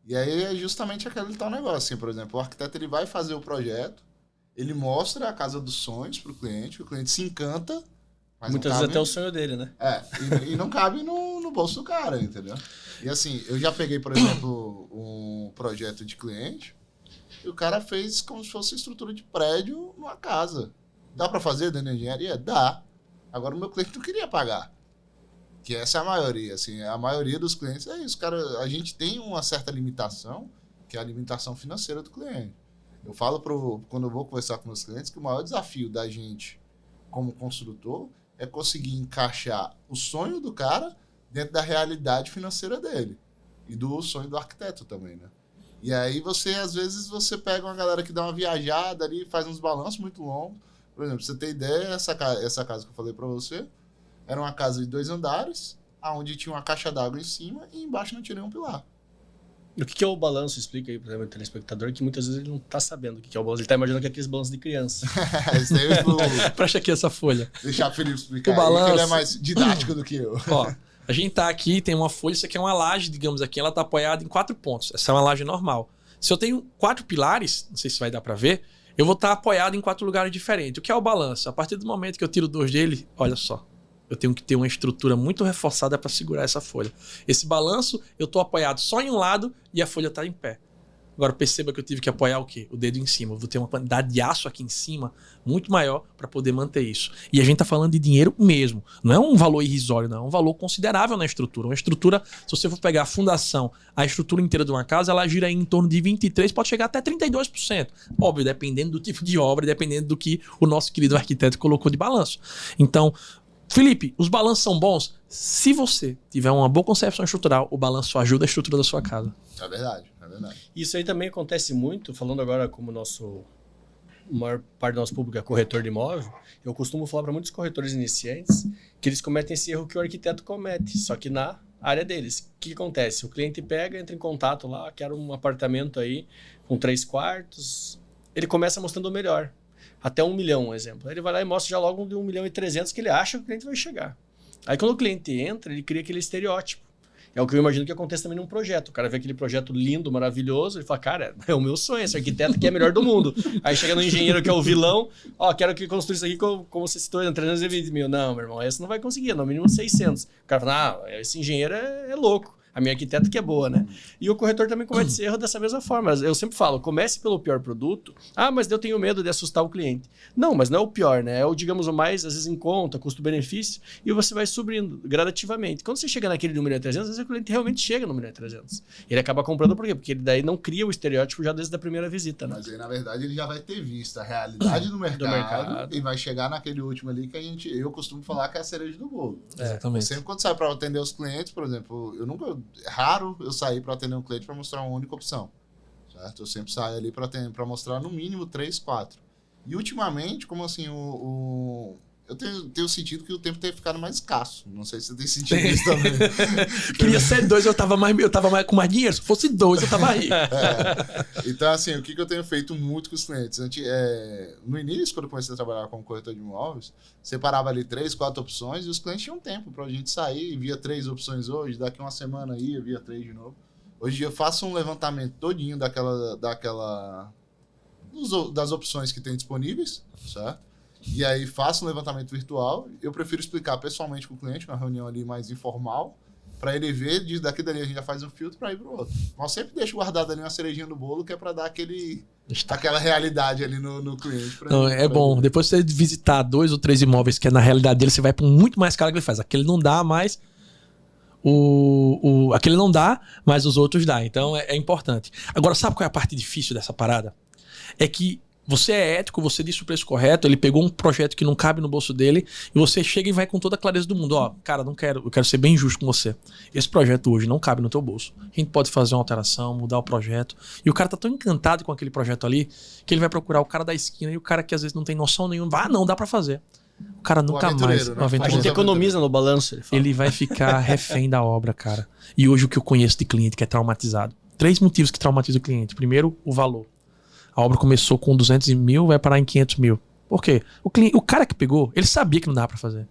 S2: E aí é justamente aquele tal negócio. Assim, por exemplo, o arquiteto ele vai fazer o projeto, ele mostra a casa dos sonhos para o cliente se encanta. Mas
S1: muitas vezes até o sonho dele, né?
S2: E não cabe no bolso do cara, entendeu? E assim, eu já peguei, por exemplo, um projeto de cliente e o cara fez como se fosse estrutura de prédio numa casa. Dá para fazer dentro da engenharia? Dá. Agora o meu cliente não queria pagar. Que essa é a maioria, assim, a maioria dos clientes é isso, cara. A gente tem uma certa limitação, que é a limitação financeira do cliente. Eu falo quando eu vou conversar com meus clientes que o maior desafio da gente como construtor é conseguir encaixar o sonho do cara dentro da realidade financeira dele. E do sonho do arquiteto também, né? E aí às vezes, você pega uma galera que dá uma viajada ali, faz uns balanços muito longos. Por exemplo, pra você ter ideia, essa casa que eu falei pra você, era uma casa de 2 andares, onde tinha uma caixa d'água em cima e embaixo não tinha nenhum pilar.
S1: O que é o balanço? Explica aí para o telespectador, que muitas vezes ele não tá sabendo o que é o balanço. Ele tá imaginando que é aqueles balanços de criança.
S2: Isso daí
S3: Presta aqui essa folha.
S2: Deixar o Felipe explicar.
S3: O balanço...
S2: Aí, que ele é mais didático do que eu.
S3: Ó, a gente tá aqui, tem uma folha, isso aqui é uma laje, digamos aqui, ela tá apoiada em 4 pontos. Essa é uma laje normal. Se eu tenho 4 pilares, não sei se vai dar para ver, eu vou estar apoiado em 4 lugares diferentes. O que é o balanço? A partir do momento que eu tiro 2 dele, olha só. Eu tenho que ter uma estrutura muito reforçada para segurar essa folha. Esse balanço, eu estou apoiado só em um lado e a folha está em pé. Agora perceba que eu tive que apoiar o quê? O dedo em cima. Eu vou ter uma quantidade de aço aqui em cima muito maior para poder manter isso. E a gente está falando de dinheiro mesmo. Não é um valor irrisório, não. É um valor considerável na estrutura. Uma estrutura, se você for pegar a fundação, a estrutura inteira de uma casa, ela gira em torno de 23%, pode chegar até 32%. Óbvio, dependendo do tipo de obra, dependendo do que o nosso querido arquiteto colocou de balanço. Então, Felipe, os balanços são bons? Se você tiver uma boa concepção estrutural, o balanço ajuda a estrutura da sua casa.
S2: É verdade, é verdade.
S1: Isso aí também acontece muito, falando agora como a maior parte do nosso público é corretor de imóvel, eu costumo falar para muitos corretores iniciantes que eles cometem esse erro que o arquiteto comete, só que na área deles. O que acontece? O cliente pega, entra em contato lá, quer um apartamento aí com 3 quartos, ele começa mostrando o melhor. Até 1 milhão, um exemplo. Aí ele vai lá e mostra já logo de 1 milhão e 300 que ele acha que o cliente vai chegar. Aí quando o cliente entra, ele cria aquele estereótipo. É o que eu imagino que acontece também num projeto. O cara vê aquele projeto lindo, maravilhoso, ele fala, cara, é o meu sonho, esse arquiteto aqui é melhor do mundo. Aí chega no engenheiro que é o vilão, quero que construa isso aqui como você citou, 320 mil. Não, meu irmão, esse não vai conseguir, no mínimo 600. O cara fala, esse engenheiro é louco. A minha arquiteta que é boa, né? E o corretor também comete esse erro dessa mesma forma. Eu sempre falo, comece pelo pior produto. Mas eu tenho medo de assustar o cliente. Não, mas não é o pior, né? É o, digamos, o mais, às vezes, em conta, custo-benefício, e você vai subindo gradativamente. Quando você chega naquele de 1 milhão e 300, às vezes o cliente realmente chega no 1 milhão e 300. Ele acaba comprando por quê? Porque ele daí não cria o estereótipo já desde a primeira visita, né?
S2: Mas aí, na verdade, ele já vai ter visto a realidade do mercado e vai chegar naquele último ali que eu costumo falar que é a cereja do bolo.
S3: Exatamente.
S2: Sempre quando sai para atender os clientes, por exemplo, raro eu sair para atender um cliente para mostrar uma única opção, certo? Eu sempre saio ali para mostrar no mínimo 3, 4. E ultimamente, como assim, eu tenho sentido que o tempo tem ficado mais escasso. Não sei se você tem sentido isso também.
S3: Queria ser 2, eu tava com mais dinheiro. Se fosse 2, eu tava aí.
S2: Então, assim, o que eu tenho feito muito com os clientes? No início, quando eu comecei a trabalhar como corretor de imóveis, separava ali 3, 4 opções e os clientes tinham tempo pra gente sair. Via 3 opções hoje, daqui uma semana aí, via 3 de novo. Hoje eu faço um levantamento todinho das opções que tem disponíveis, certo? E aí faço um levantamento virtual. Eu prefiro explicar pessoalmente com o cliente, uma reunião ali mais informal, para ele ver, daqui dali a gente já faz um filtro para ir pro outro. Mas sempre deixo guardado ali uma cerejinha no bolo, que é para dar aquela realidade ali no cliente.
S3: Não, é bom. Depois você visitar 2 ou 3 imóveis que é na realidade dele, você vai por muito mais caro que ele faz. Aquele não dá, mas aquele não dá, mas os outros dá. Então é importante. Agora, sabe qual é a parte difícil dessa parada? É que Você é ético, você disse o preço correto, ele pegou um projeto que não cabe no bolso dele e você chega e vai com toda a clareza do mundo. Ó, cara, eu quero ser bem justo com você. Esse projeto hoje não cabe no teu bolso. A gente pode fazer uma alteração, mudar o projeto. E o cara tá tão encantado com aquele projeto ali que ele vai procurar o cara da esquina e o cara que às vezes não tem noção nenhuma. Não dá pra fazer. O cara nunca mais...
S2: Né?
S1: A gente economiza no balanço.
S3: Ele vai ficar refém da obra, cara. E hoje o que eu conheço de cliente que é traumatizado. 3 motivos que traumatizam o cliente. Primeiro, o valor. A obra começou com 200 mil, vai parar em 500 mil. Por quê? O cara que pegou, ele sabia que não dava pra fazer.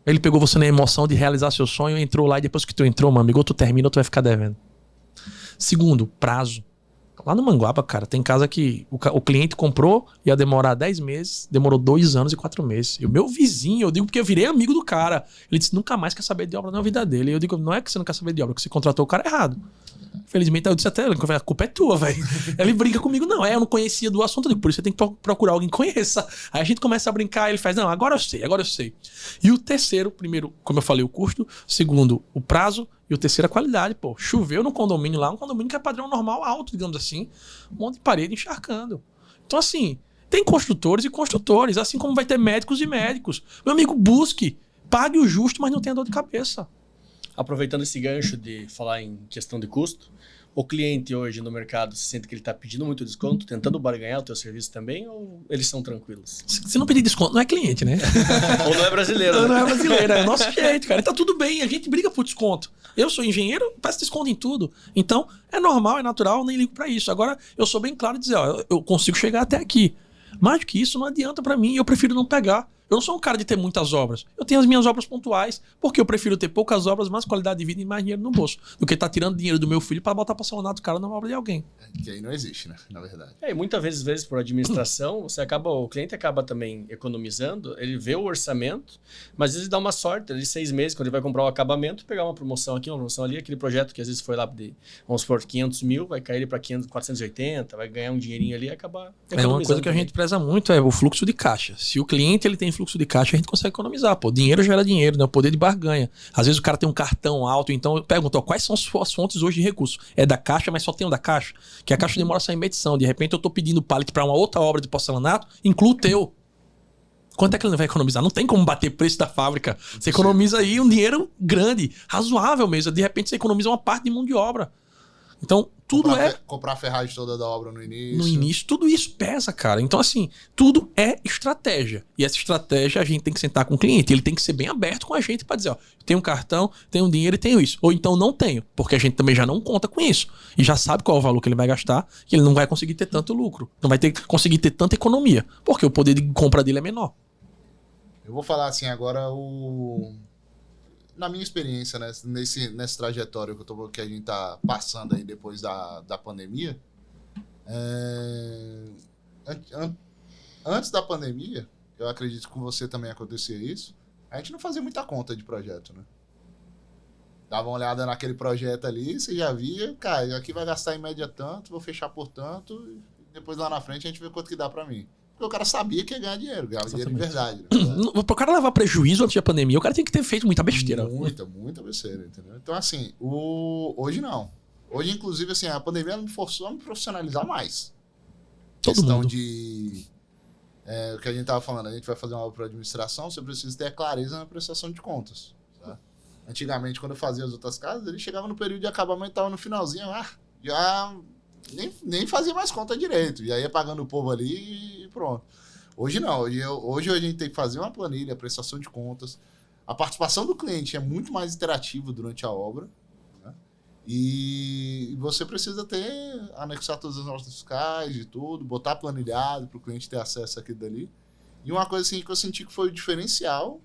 S3: Ele pegou você na emoção de realizar seu sonho, entrou lá e depois que tu entrou, meu amigo, ou tu termina ou tu vai ficar devendo. Segundo, prazo. Lá no Manguaba, cara, tem casa que o cliente comprou, ia demorar 10 meses, demorou 2 anos e 4 meses. E o meu vizinho, eu digo porque eu virei amigo do cara. Ele disse, nunca mais quer saber de obra na vida dele. E eu digo, não é que você não quer saber de obra, é que você contratou o cara errado. Felizmente, eu disse até, a culpa é tua, velho. Ele brinca comigo, não, eu não conhecia do assunto, eu digo, por isso você tem que procurar alguém que conheça. Aí a gente começa a brincar, ele faz, não, agora eu sei. E o terceiro, primeiro, como eu falei, o custo. Segundo, o prazo. E o terceiro, a qualidade, pô. Choveu no condomínio lá, um condomínio que é padrão normal alto, digamos assim. Um monte de parede encharcando. Então, assim, tem construtores e construtores, assim como vai ter médicos e médicos. Meu amigo, busque, pague o justo, mas não tenha dor de cabeça.
S1: Aproveitando esse gancho de falar em questão de custo, o cliente hoje no mercado se sente que ele está pedindo muito desconto, tentando barganhar o teu serviço também, ou eles são tranquilos?
S3: Se não pedir desconto, não é cliente, né?
S1: Ou não é brasileiro, né?
S3: Não é brasileiro, é o nosso jeito, cara. Tá tudo bem, a gente briga por desconto. Eu sou engenheiro, peço desconto em tudo. Então, é normal, é natural, nem ligo pra isso. Agora, eu sou bem claro em dizer, ó, eu consigo chegar até aqui. Mais do que isso, não adianta pra mim, eu prefiro não pegar. Eu não sou um cara de ter muitas obras. Eu tenho as minhas obras pontuais, porque eu prefiro ter poucas obras, mais qualidade de vida e mais dinheiro no bolso, do que estar tirando dinheiro do meu filho para botar para salvar do cara na obra de alguém.
S2: Que aí não existe, né? Na verdade.
S1: E muitas vezes por administração, o cliente acaba também economizando, ele vê o orçamento, mas às vezes dá uma sorte, de 6 meses, quando ele vai comprar o acabamento, pegar uma promoção aqui, uma promoção ali, aquele projeto que às vezes foi lá de, vamos supor, 500 mil, vai cair para 480, vai ganhar um dinheirinho ali e acabar economizando.
S3: É uma coisa que a gente preza muito, é o fluxo de caixa. Se o cliente ele tem fluxo de caixa, a gente consegue economizar, pô. Dinheiro gera dinheiro, né? O poder de barganha. Às vezes o cara tem um cartão alto, então eu pergunto, ó, quais são as fontes hoje de recursos? É da caixa, mas só tem um da caixa. Que a caixa demora a sair em medição. De repente eu tô pedindo pallet para uma outra obra de porcelanato, inclui o teu. Quanto é que ele vai economizar? Não tem como bater preço da fábrica. Você economiza aí um dinheiro grande, razoável mesmo. De repente você economiza uma parte de mão de obra. Então, tudo
S2: comprar a ferragem toda da obra no início.
S3: No início, tudo isso pesa, cara. Então, assim, tudo é estratégia. E essa estratégia a gente tem que sentar com o cliente. Ele tem que ser bem aberto com a gente para dizer, ó, eu tenho um cartão, tenho dinheiro e tenho isso. Ou então não tenho, porque a gente também já não conta com isso. E já sabe qual é o valor que ele vai gastar, que ele não vai conseguir ter tanto lucro. Não vai conseguir ter tanta economia, porque o poder de compra dele é menor.
S2: Eu vou falar assim agora na minha experiência, né, nessa trajetória que a gente tá passando aí depois da pandemia, antes da pandemia, eu acredito que com você também acontecia isso, a gente não fazia muita conta de projeto, né? Dava uma olhada naquele projeto ali, você já via, cara, aqui vai gastar em média tanto, vou fechar por tanto, e depois lá na frente a gente vê quanto que dá pra mim. Porque o cara sabia que ia ganhar dinheiro, ganhava dinheiro de verdade.
S3: Pro cara levar prejuízo antes da pandemia, o cara tem que ter feito muita besteira.
S2: Muita besteira, entendeu? Então, assim, hoje não. Hoje, inclusive, assim, a pandemia me forçou a me profissionalizar mais.
S3: Todo
S2: questão
S3: mundo.
S2: de... o que a gente tava falando, a gente vai fazer uma obra para administração, você precisa ter a clareza na prestação de contas. Tá? Antigamente, quando eu fazia as outras casas, ele chegava no período de acabamento, tava no finalzinho, já... Nem fazia mais conta direito. Já ia pagando o povo ali e pronto. Hoje não. Hoje a gente tem que fazer uma planilha, prestação de contas. A participação do cliente é muito mais interativa durante a obra. Né? E você precisa anexar todas as notas fiscais e tudo, botar planilhado para o cliente ter acesso àquilo dali. E uma coisa assim que eu senti que foi o diferencial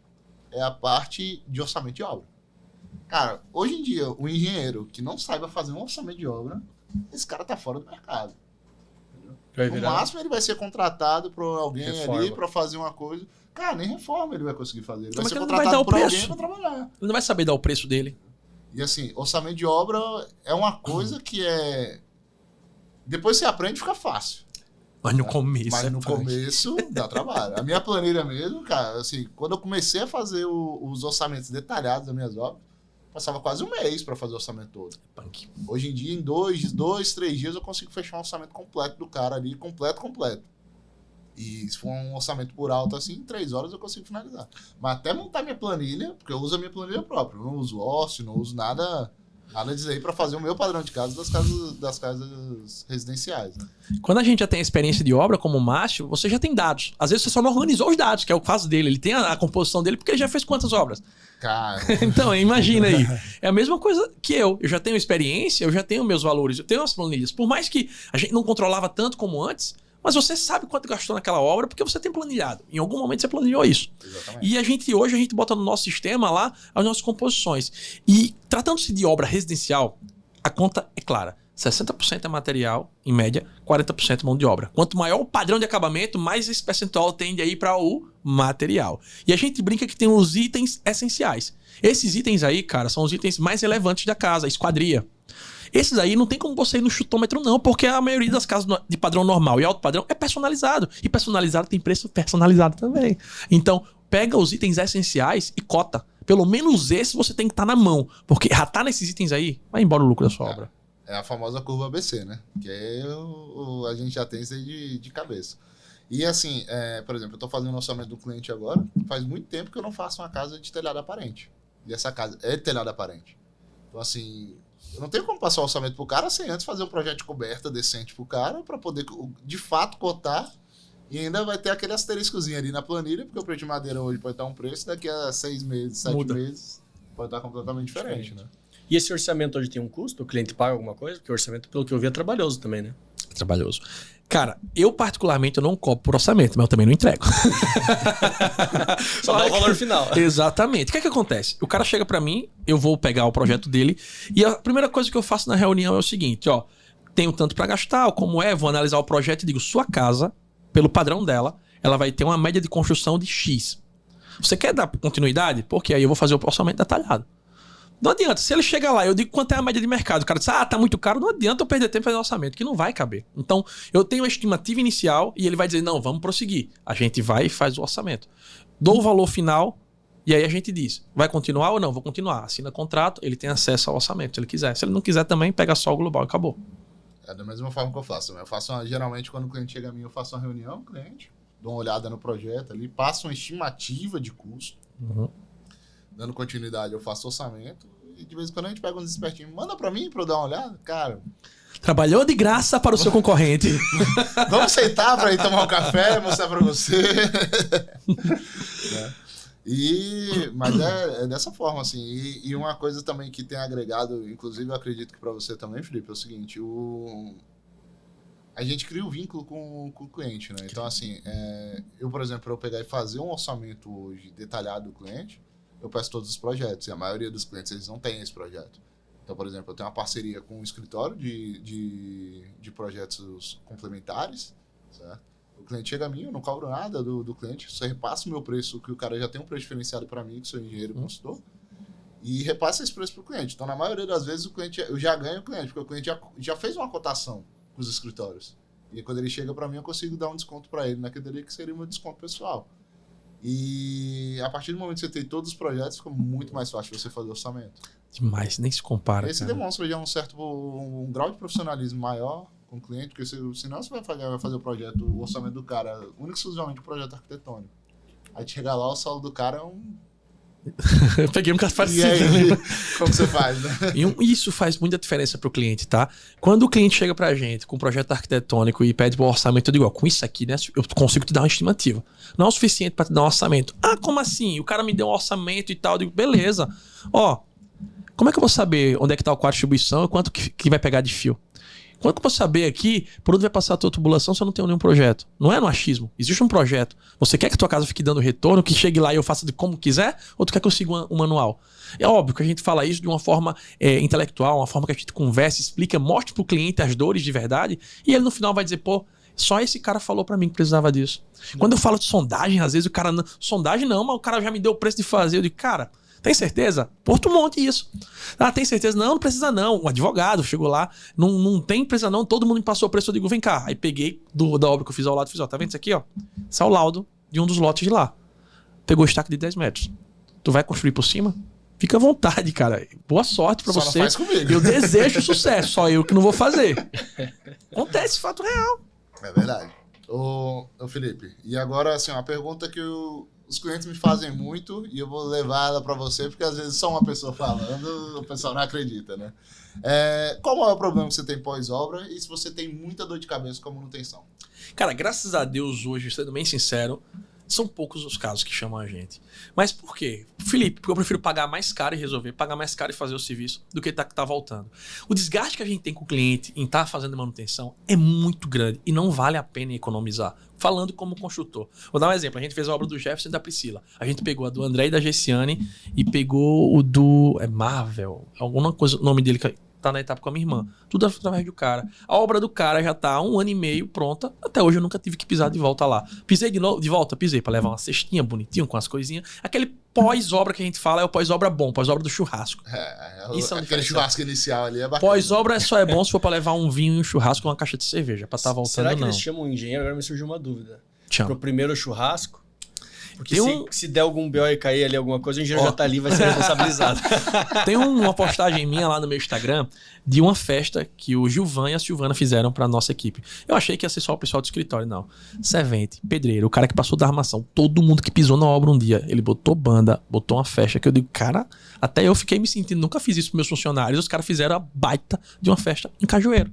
S2: é a parte de orçamento de obra. Cara, hoje em dia, o engenheiro que não saiba fazer um orçamento de obra, esse cara tá fora do mercado. No máximo, ele vai ser contratado por alguém ali para fazer uma coisa. Cara, nem reforma ele vai conseguir fazer. Ele vai ser contratado por alguém para trabalhar.
S3: Ele não vai saber dar o preço dele.
S2: E assim, orçamento de obra é uma coisa que é... Depois você aprende, fica fácil.
S3: Mas no começo...
S2: Mas no começo dá trabalho. A minha planilha mesmo, cara, assim, quando eu comecei a fazer os orçamentos detalhados das minhas obras, passava quase um mês para fazer o orçamento todo.
S3: Punk.
S2: Hoje em dia, em 2, 3 dias, eu consigo fechar um orçamento completo do cara ali, completo. E se for um orçamento por alto, assim, em 3 horas eu consigo finalizar. Mas até montar minha planilha, porque eu uso a minha planilha própria. Eu não uso Ócio, não uso nada disso aí para fazer o meu padrão de casa das casas residenciais, né?
S3: Quando a gente já tem experiência de obra como o Márcio, você já tem dados. Às vezes você só não organizou os dados, que é o caso dele. Ele tem a composição dele porque ele já fez quantas obras?
S2: Cara...
S3: Então, imagina aí. É a mesma coisa que eu. Eu já tenho experiência, eu já tenho meus valores, eu tenho as planilhas. Por mais que a gente não controlava tanto como antes, mas você sabe quanto gastou naquela obra porque você tem planilhado. Em algum momento você planilhou isso.
S2: Exatamente.
S3: E hoje a gente bota no nosso sistema lá as nossas composições. E tratando-se de obra residencial, a conta é clara. 60% é material, em média, 40% mão de obra. Quanto maior o padrão de acabamento, mais esse percentual tende a ir para o material. E a gente brinca que tem os itens essenciais. Esses itens aí, cara, são os itens mais relevantes da casa, a esquadria. Esses aí não tem como você ir no chutômetro não, porque a maioria das casas de padrão normal e alto padrão é personalizado. E personalizado tem preço personalizado também. Então, pega os itens essenciais e cota. Pelo menos esse você tem que estar na mão. Porque já tá nesses itens aí, vai embora o lucro da sua obra.
S2: É a famosa curva ABC, né? Que a gente já tem isso aí de cabeça. E assim, por exemplo, eu tô fazendo o orçamento do cliente agora. Faz muito tempo que eu não faço uma casa de telhado aparente. E essa casa é de telhado aparente. Então assim... Eu não tenho como passar o orçamento pro cara sem antes fazer um projeto de coberta decente pro cara para poder, de fato, cotar. E ainda vai ter aquele asteriscozinho ali na planilha, porque o preço de madeira hoje pode estar um preço, daqui a 6 meses, 7 meses, pode estar completamente diferente, né?
S1: E esse orçamento hoje tem um custo? O cliente paga alguma coisa? Porque o orçamento, pelo que eu vi, é trabalhoso também, né?
S3: Trabalhoso. Cara, eu particularmente eu não cobro por orçamento, mas eu também não entrego.
S1: Só dá o valor final.
S3: Exatamente. O que é que acontece? O cara chega pra mim, eu vou pegar o projeto dele e a primeira coisa que eu faço na reunião é o seguinte, ó, tenho tanto pra gastar, como vou analisar o projeto e digo, sua casa, pelo padrão dela, ela vai ter uma média de construção de X. Você quer dar continuidade? Porque aí eu vou fazer o orçamento detalhado. Não adianta, se ele chega lá, eu digo quanto é a média de mercado, o cara diz, tá muito caro, não adianta eu perder tempo fazendo orçamento, que não vai caber. Então, eu tenho a estimativa inicial e ele vai dizer, não, vamos prosseguir. A gente vai e faz o orçamento. Dou o valor final e aí a gente diz, vai continuar ou não? Vou continuar. Assina contrato, ele tem acesso ao orçamento, se ele quiser. Se ele não quiser também, pega só o global e acabou.
S2: É da mesma forma que eu faço. Geralmente, quando o cliente chega a mim, eu faço uma reunião com o cliente, dou uma olhada no projeto ali, passo uma estimativa de custo. Dando continuidade, eu faço orçamento. E de vez em quando a gente pega uns espertinhos, manda pra mim pra eu dar uma olhada. Cara...
S3: Trabalhou de graça para o seu concorrente.
S2: Vamos sentar pra ir tomar um café, mostrar pra você. Mas é dessa forma, assim. E uma coisa também que tem agregado, inclusive eu acredito que pra você também, Felipe, é o seguinte, a gente cria um vínculo com o cliente, né? Então, assim, eu, por exemplo, eu pegar e fazer um orçamento hoje detalhado do cliente, eu peço todos os projetos, e a maioria dos clientes, eles não têm esse projeto. Então, por exemplo, eu tenho uma parceria com um escritório de projetos complementares, certo? O cliente chega a mim, eu não cobro nada do cliente, só repasso o meu preço, que o cara já tem um preço diferenciado para mim, que sou engenheiro e consultor, e repassa esse preço para o cliente. Então, na maioria das vezes, eu já ganho o cliente, porque o cliente já fez uma cotação com os escritórios. E quando ele chega para mim, eu consigo dar um desconto para ele naquele ali, que seria o meu desconto pessoal. E a partir do momento que você tem todos os projetos, fica muito mais fácil você fazer orçamento.
S3: Demais, nem se compara.
S2: Esse demonstra já um grau de profissionalismo maior com o cliente, porque senão você vai fazer o projeto, o orçamento do cara, único e exclusivamente o projeto arquitetônico. Aí chegar lá, o solo do cara é um...
S3: Eu peguei um caso parecido.
S2: E aí, como você faz, né?
S3: E isso faz muita diferença pro cliente, tá? Quando o cliente chega pra gente com um projeto arquitetônico e pede o orçamento, eu digo, ó, com isso aqui, né, eu consigo te dar uma estimativa. Não é o suficiente pra te dar um orçamento. Ah, como assim? O cara me deu um orçamento e tal. Eu digo, beleza. Ó, como é que eu vou saber onde é que tá o quarto de distribuição e quanto que vai pegar de fio? Como é que eu posso saber aqui por onde vai passar a tua tubulação se eu não tenho nenhum projeto? Não é no achismo. Existe um projeto. Você quer que a tua casa fique dando retorno, que chegue lá e eu faça de como quiser? Ou tu quer que eu siga um manual? É óbvio que a gente fala isso de uma forma intelectual, uma forma que a gente conversa, explica, mostra pro cliente as dores de verdade e ele no final vai dizer, pô, só esse cara falou pra mim que precisava disso. Quando eu falo de sondagem, às vezes o cara... Sondagem não, mas o cara já me deu o preço de fazer. Eu digo, cara... Tem certeza? Porto Monte isso. Ah, tem certeza? Não precisa não. Um advogado chegou lá, não tem precisa não, todo mundo me passou o preço, eu digo, vem cá. Aí peguei da obra que eu fiz ao lado, fiz, ó, tá vendo isso aqui, ó? Esse é o laudo de um dos lotes de lá. Pegou o estaque de 10 metros. Tu vai construir por cima? Fica à vontade, cara. Boa sorte pra você.
S2: Não faz comigo.
S3: Eu desejo sucesso, só eu que não vou fazer. Acontece, fato real.
S2: É verdade. Ô, Felipe, e agora, assim, uma pergunta que os clientes me fazem muito e eu vou levar ela para você, porque às vezes só uma pessoa falando, o pessoal não acredita, né? Qual é o problema que você tem pós-obra e se você tem muita dor de cabeça com a manutenção?
S3: Cara, graças a Deus hoje, sendo bem sincero, são poucos os casos que chamam a gente. Mas por quê? Felipe, porque eu prefiro pagar mais caro e resolver, pagar mais caro e fazer o serviço do que tá voltando. O desgaste que a gente tem com o cliente em estar fazendo manutenção é muito grande e não vale a pena economizar. Falando como construtor. Vou dar um exemplo. A gente fez a obra do Jefferson e da Priscila. A gente pegou a do André e da Gessiane e pegou o do Marvel. Alguma coisa, o nome dele que tá na etapa com a minha irmã. Tudo através do cara. A obra do cara já tá há 1 ano e meio pronta. Até hoje eu nunca tive que pisar de volta lá. Pisei de volta, pisei pra levar uma cestinha bonitinha com as coisinhas. Aquele pós-obra que a gente fala é o pós-obra bom, pós-obra do churrasco.
S2: Isso aquele churrasco inicial ali é bacana.
S3: Pós-obra só é bom se for pra levar um vinho e um churrasco e uma caixa de cerveja. Pra tá voltando,
S1: Será que
S3: não.
S1: eles chamam um engenheiro? Agora me surgiu uma dúvida.
S3: Chama.
S1: Pro primeiro churrasco? Porque
S3: Tem
S1: se der algum BO e cair ali alguma coisa, o engenheiro já tá ali e vai ser responsabilizado.
S3: Tem uma postagem minha lá no meu Instagram de uma festa que o Gilvan e a Silvana fizeram pra nossa equipe. Eu achei que ia ser só o pessoal do escritório, não. Servente, pedreiro, o cara que passou da armação, todo mundo que pisou na obra um dia, ele botou banda, botou uma festa, que eu digo, cara, até eu fiquei me sentindo, nunca fiz isso pros meus funcionários, os caras fizeram a baita de uma festa em Cajueiro.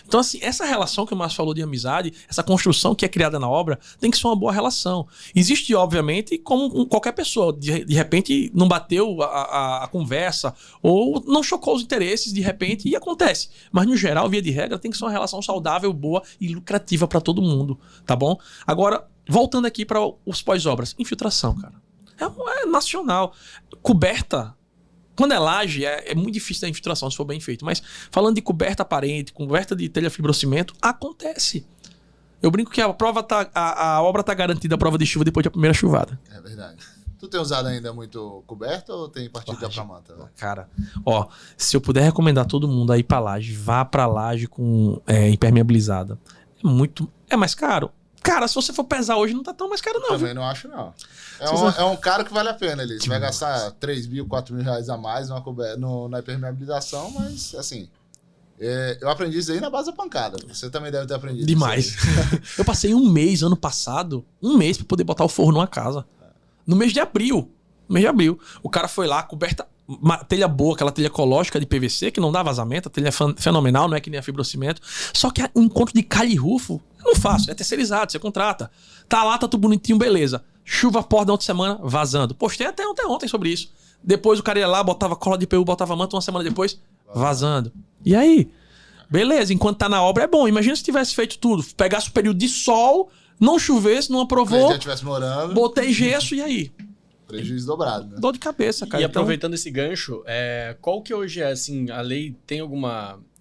S3: Então, assim, essa relação que o Márcio falou de amizade, essa construção que é criada na obra, tem que ser uma boa relação. Existe, obviamente, como qualquer pessoa. De repente, não bateu a conversa ou não chocou os interesses, de repente, e acontece. Mas, no geral, via de regra, tem que ser uma relação saudável, boa e lucrativa para todo mundo, tá bom? Agora, voltando aqui para os pós-obras. Infiltração, cara. É nacional. Coberta. Quando é laje, é muito difícil a infiltração, se for bem feito. Mas falando de coberta aparente, coberta de telha fibrocimento, acontece. Eu brinco que a obra tá garantida a prova de chuva depois da primeira chuvada.
S2: É verdade. Tu tem usado ainda muito coberta ou tem partido da manta? Né?
S3: Cara, ó, se eu puder recomendar todo mundo a ir pra laje, vá pra laje com impermeabilizada. É mais caro. Cara, se você for pesar hoje, não tá tão mais caro, não.
S2: Também não acho, não. É um caro que vale a pena ali. Você vai gastar 3 mil, 4 mil reais a mais na impermeabilização, mas, assim, eu aprendi isso aí na base da pancada. Você também deve ter aprendido
S3: demais.
S2: Isso aí.
S3: Eu passei um mês, ano passado, pra poder botar o forro numa casa. No mês de abril. O cara foi lá, coberta, uma telha boa, aquela telha ecológica de PVC, que não dá vazamento, a telha é fenomenal, não é que nem a fibrocimento. Só que o encontro de calha e rufo, eu não faço, é terceirizado, você contrata. Tá lá, tá tudo bonitinho, beleza. Chuva porta da outra semana, vazando. Postei até ontem sobre isso. Depois o cara ia lá, botava cola de PU, botava manta, uma semana depois, vazando. E aí? Beleza, enquanto tá na obra é bom. Imagina se tivesse feito tudo, pegasse o período de sol, não chovesse, não aprovou,
S2: já tivesse morando,
S3: botei gesso e aí?
S2: Prejuízo dobrado, né?
S3: Dor de cabeça, cara.
S1: E aproveitando esse gancho, qual que hoje é, assim, a lei tem algum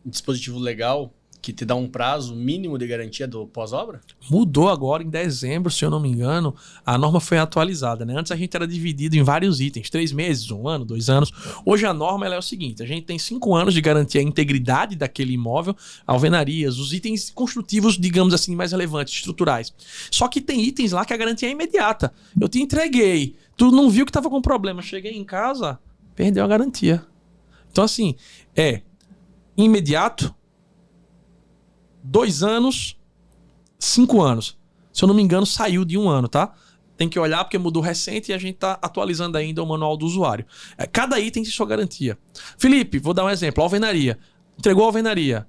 S1: dispositivo legal que te dá um prazo mínimo de garantia do pós-obra?
S3: Mudou agora em dezembro, se eu não me engano, a norma foi atualizada, né? Antes a gente era dividido em vários itens, 3 meses, 1 ano, 2 anos. Hoje a norma é o seguinte, a gente tem 5 anos de garantia à integridade daquele imóvel, alvenarias, os itens construtivos, digamos assim, mais relevantes, estruturais. Só que tem itens lá que a garantia é imediata. Eu te entreguei, tu não viu que estava com problema, cheguei em casa, perdeu a garantia. Então assim, imediato, 2 anos, 5 anos. Se eu não me engano, saiu de 1 ano, tá? Tem que olhar porque mudou recente e a gente tá atualizando ainda o manual do usuário. Cada item tem sua garantia. Felipe, vou dar um exemplo. Alvenaria. Entregou a alvenaria.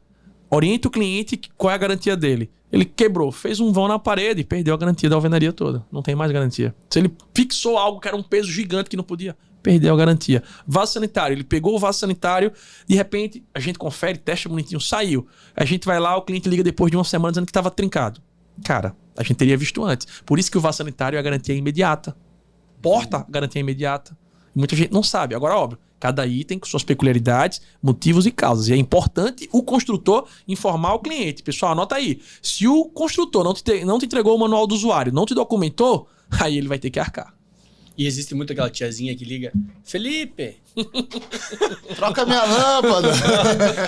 S3: Orienta o cliente qual é a garantia dele. Ele quebrou, fez um vão na parede, perdeu a garantia da alvenaria toda. Não tem mais garantia. Se ele fixou algo que era um peso gigante que não podia, perdeu a garantia. Vaso sanitário, ele pegou o vaso sanitário, de repente a gente confere, testa bonitinho, saiu. A gente vai lá, o cliente liga depois de 1 semana dizendo que estava trincado. Cara, a gente teria visto antes. Por isso que o vaso sanitário é a garantia imediata. Porta, garantia imediata. Muita gente não sabe. Agora, óbvio, cada item com suas peculiaridades, motivos e causas. E é importante o construtor informar o cliente. Pessoal, anota aí. Se o construtor não te entregou o manual do usuário, não te documentou, aí ele vai ter que arcar.
S1: E existe muito aquela tiazinha que liga, Felipe,
S2: Troca minha lâmpada.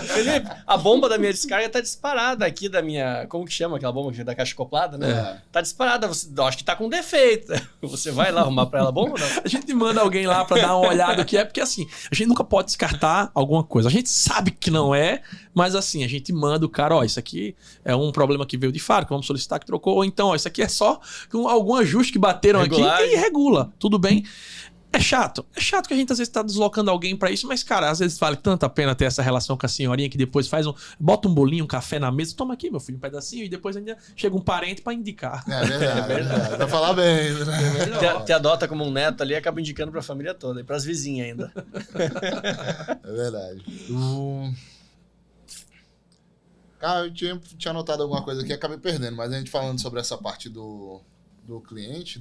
S1: Felipe, a bomba da minha descarga tá disparada aqui da minha... Como que chama aquela bomba da caixa acoplada, né?
S2: É.
S1: Tá disparada, acho que tá com defeito. Você vai lá arrumar pra ela a bomba ou não?
S3: A gente manda alguém lá pra dar uma olhada o que é, porque assim, a gente nunca pode descartar alguma coisa. A gente sabe que não é, mas assim, a gente manda o cara, ó, isso aqui é um problema que veio de fábrica, vamos solicitar que trocou, ou então, ó, isso aqui é só algum ajuste que bateram
S1: Regulagem.
S3: aqui e regula, tudo bem? É chato que a gente às vezes tá deslocando alguém pra isso, mas cara, às vezes vale tanto a pena ter essa relação com a senhorinha que depois bota um bolinho, um café na mesa, toma aqui meu filho, um pedacinho, e depois ainda chega um parente pra indicar.
S2: É verdade. Vai falar bem, né?
S1: Te adota como um neto ali e acaba indicando pra família toda, e pras vizinhas ainda.
S2: É verdade. Cara, eu tinha anotado alguma coisa aqui e acabei perdendo, mas a gente falando sobre essa parte do cliente,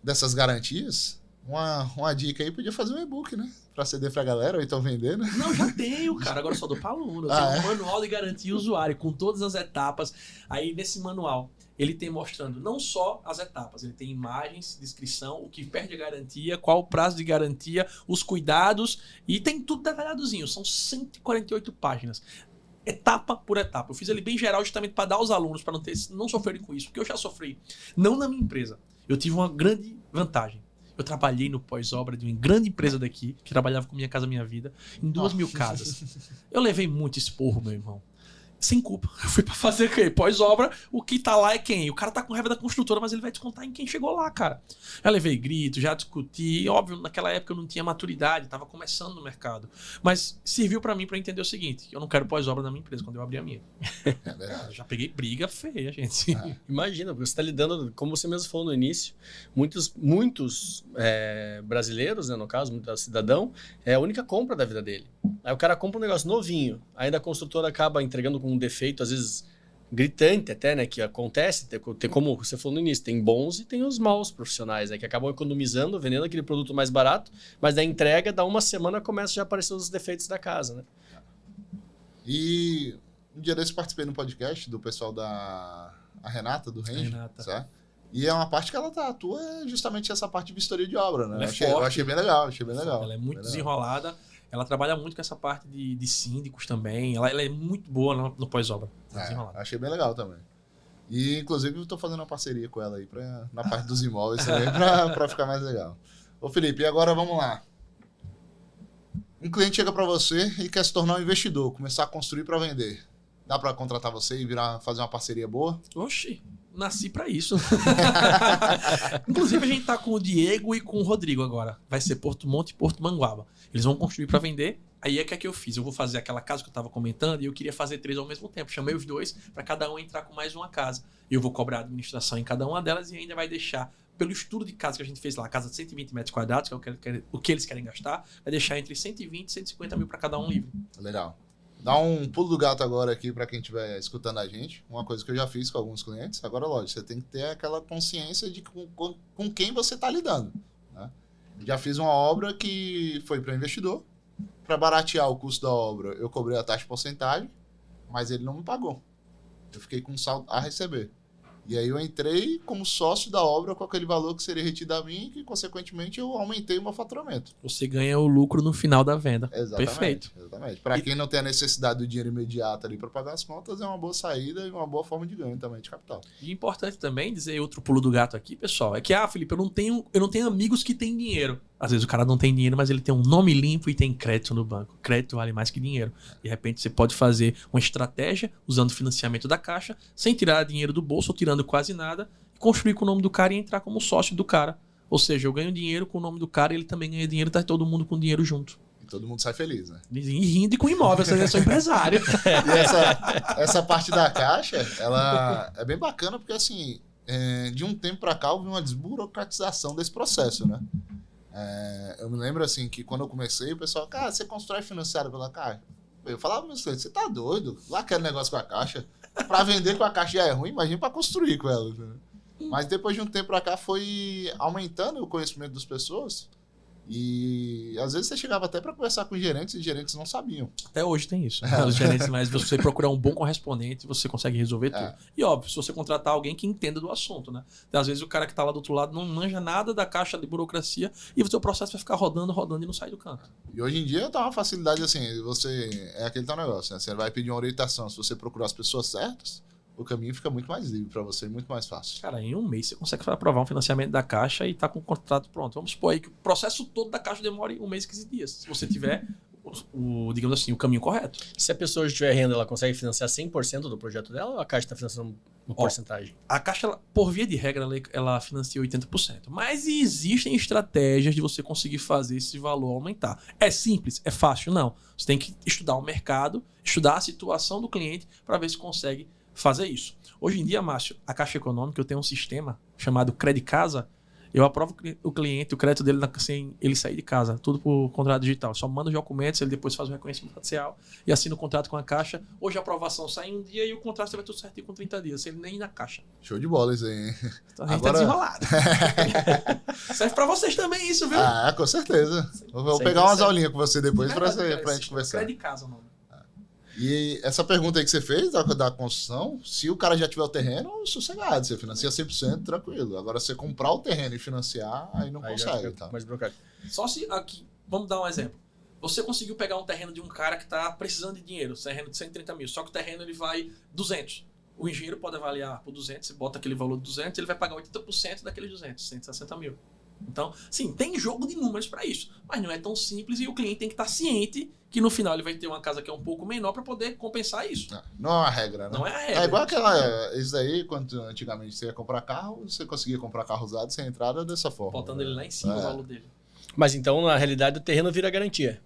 S2: dessas garantias, uma dica aí, podia fazer um e-book, né? Pra ceder pra galera, ou então vender, né?
S3: Não, já tenho, cara. Agora só dou pra aluno. Eu tenho um manual de garantia usuário com todas as etapas. Aí, nesse manual, ele tem mostrando não só as etapas, ele tem imagens, descrição, o que perde a garantia, qual o prazo de garantia, os cuidados, e tem tudo detalhadozinho. São 148 páginas. Etapa por etapa. Eu fiz ele bem geral justamente para dar aos alunos, para não sofrerem com isso, porque eu já sofri. Não na minha empresa. Eu tive uma grande vantagem. Eu trabalhei no pós-obra de uma grande empresa daqui, que trabalhava com Minha Casa Minha Vida, em 2.000 casas. Eu levei muito esporro, meu irmão. Sem culpa. Eu fui pra fazer o quê? Pós-obra, o que tá lá é quem? O cara tá com raiva da construtora, mas ele vai descontar em quem chegou lá, cara. Já levei grito, já discuti. Óbvio, naquela época eu não tinha maturidade, tava começando no mercado. Mas serviu pra mim pra entender o seguinte, eu não quero pós-obra na minha empresa, quando eu abrir a minha.
S2: É verdade.
S3: Já peguei briga feia, gente.
S1: Imagina, porque você tá lidando, como você mesmo falou no início, muitos brasileiros, né, no caso, muito cidadão, é a única compra da vida dele. Aí o cara compra um negócio novinho, ainda a construtora acaba entregando com um defeito, às vezes gritante até, né, que acontece, tem, como você falou no início, tem bons e tem os maus profissionais, né, que acabam economizando, vendendo aquele produto mais barato, mas da entrega, dá uma semana, começa já a aparecer os defeitos da casa, né.
S2: E um dia desse participei no podcast do pessoal a Renata, do Range, certo? E é uma parte que ela atua justamente essa parte de vistoria de obra, né? Eu achei bem legal,
S3: Ela é muito desenrolada. Ela trabalha muito com essa parte de síndicos também. Ela é muito boa no pós-obra.
S2: Achei bem legal também. E, inclusive, eu estou fazendo uma parceria com ela aí na parte dos imóveis também, para ficar mais legal. Ô, Felipe, e agora vamos lá. Um cliente chega para você e quer se tornar um investidor, começar a construir para vender. Dá para contratar você e fazer uma parceria boa?
S3: Oxi, nasci para isso. Inclusive, a gente tá com o Diego e com o Rodrigo agora. Vai ser Porto Monte e Porto Manguaba. Eles vão construir para vender. Aí é que eu fiz. Eu vou fazer aquela casa que eu tava comentando e eu queria fazer 3 ao mesmo tempo. Chamei os 2 para cada um entrar com mais uma casa. Eu vou cobrar a administração em cada uma delas e ainda vai deixar, pelo estudo de casa que a gente fez lá, casa de 120 metros quadrados, que é o que eles querem gastar, vai deixar entre 120 e 150 mil para cada um livre.
S2: Legal. Dá um pulo do gato agora aqui para quem estiver escutando a gente. Uma coisa que eu já fiz com alguns clientes. Agora, lógico, você tem que ter aquela consciência de com quem você está lidando, né? Já fiz uma obra que foi para investidor. Para baratear o custo da obra, eu cobrei a taxa de porcentagem, mas ele não me pagou. Eu fiquei com um saldo a receber. E aí eu entrei como sócio da obra com aquele valor que seria retido a mim e, consequentemente, eu aumentei o meu faturamento.
S3: Você ganha o lucro no final da venda.
S2: Exatamente.
S3: Perfeito.
S2: Exatamente. Para quem não tem a necessidade do dinheiro imediato ali para pagar as contas, é uma boa saída e uma boa forma de ganho também de capital.
S3: E importante também dizer outro pulo do gato aqui, pessoal, é que, Felipe, eu não tenho amigos que têm dinheiro. Às vezes o cara não tem dinheiro, mas ele tem um nome limpo e tem crédito no banco. Crédito vale mais que dinheiro. De repente você pode fazer uma estratégia usando o financiamento da Caixa, sem tirar dinheiro do bolso ou tirando quase nada, construir com o nome do cara e entrar como sócio do cara. Ou seja, eu ganho dinheiro com o nome do cara e ele também ganha dinheiro, tá todo mundo com dinheiro junto.
S2: E todo mundo sai feliz, né?
S3: E rindo e com imóvel, você é só empresário.
S2: E essa parte da Caixa, ela é bem bacana porque, assim, de um tempo para cá houve uma desburocratização desse processo, né? Eu me lembro, assim, que quando eu comecei, o pessoal, cara, você constrói financiado pela Caixa? Eu falava, meus clientes, você tá doido? Lá quero negócio com a Caixa. Para vender com a Caixa já é ruim, imagina para construir com ela. Né? Mas depois de um tempo para cá foi aumentando o conhecimento das pessoas E às vezes você chegava até para conversar com gerentes e gerentes não sabiam.
S3: Até hoje tem isso. Os gerentes, mas se você procurar um bom correspondente, você consegue resolver tudo. E óbvio, se você contratar alguém que entenda do assunto, né? Então, às vezes o cara que tá lá do outro lado não manja nada da caixa de burocracia e o seu processo vai ficar rodando e não sai do canto.
S2: E hoje em dia tá uma facilidade assim, é aquele tal negócio, né? Você vai pedir uma orientação, se você procurar as pessoas certas, o caminho fica muito mais livre para você, muito mais fácil.
S3: Cara, em um mês você consegue aprovar um financiamento da Caixa e tá com o contrato pronto. Vamos supor aí que o processo todo da Caixa demore um mês e 15 dias. Se você tiver, digamos assim, o caminho correto.
S1: Se a pessoa tiver renda, ela consegue financiar 100% do projeto dela ou a Caixa está financiando uma porcentagem?
S3: A Caixa, por via de regra, ela financia 80%. Mas existem estratégias de você conseguir fazer esse valor aumentar. É simples? É fácil? Não. Você tem que estudar o mercado, estudar a situação do cliente para ver se consegue fazer isso. Hoje em dia, Márcio, a Caixa Econômica, eu tenho um sistema chamado Crédito Casa. Eu aprovo o cliente, o crédito dele sem ele sair de casa, tudo por contrato digital. Só manda os documentos, ele depois faz o reconhecimento facial e assina o contrato com a Caixa. Hoje a aprovação sai em um dia e o contrato vai tudo certinho com 30 dias, sem ele nem ir na Caixa.
S2: Show de bola isso aí, hein?
S3: Então a gente tá desenrolado. Serve pra vocês também isso, viu?
S2: Ah, com certeza. Vou pegar umas aulinhas com você depois pra gente conversar.
S3: Crédito Casa, mano.
S2: E essa pergunta aí que você fez da construção, se o cara já tiver o terreno, sossegado, você financia 100% tranquilo. Agora, você comprar o terreno e financiar, aí não consegue. Tá?
S1: Mais burocrático.
S3: Só se aqui, vamos dar um exemplo. Você conseguiu pegar um terreno de um cara que está precisando de dinheiro, terreno de 130 mil, só que o terreno ele vai 200. O engenheiro pode avaliar por 200, você bota aquele valor de 200, ele vai pagar 80% daqueles 200, 160 mil. Então, sim, tem jogo de números para isso, mas não é tão simples e o cliente tem que estar ciente que no final ele vai ter uma casa que é um pouco menor para poder compensar isso.
S2: Não é uma regra, né?
S3: Não é a regra.
S2: É igual isso daí, quando antigamente você ia comprar carro, você conseguia comprar carro usado sem entrada dessa forma.
S3: Botando ele lá em cima o valor dele.
S1: Mas então, na realidade, o terreno vira garantia.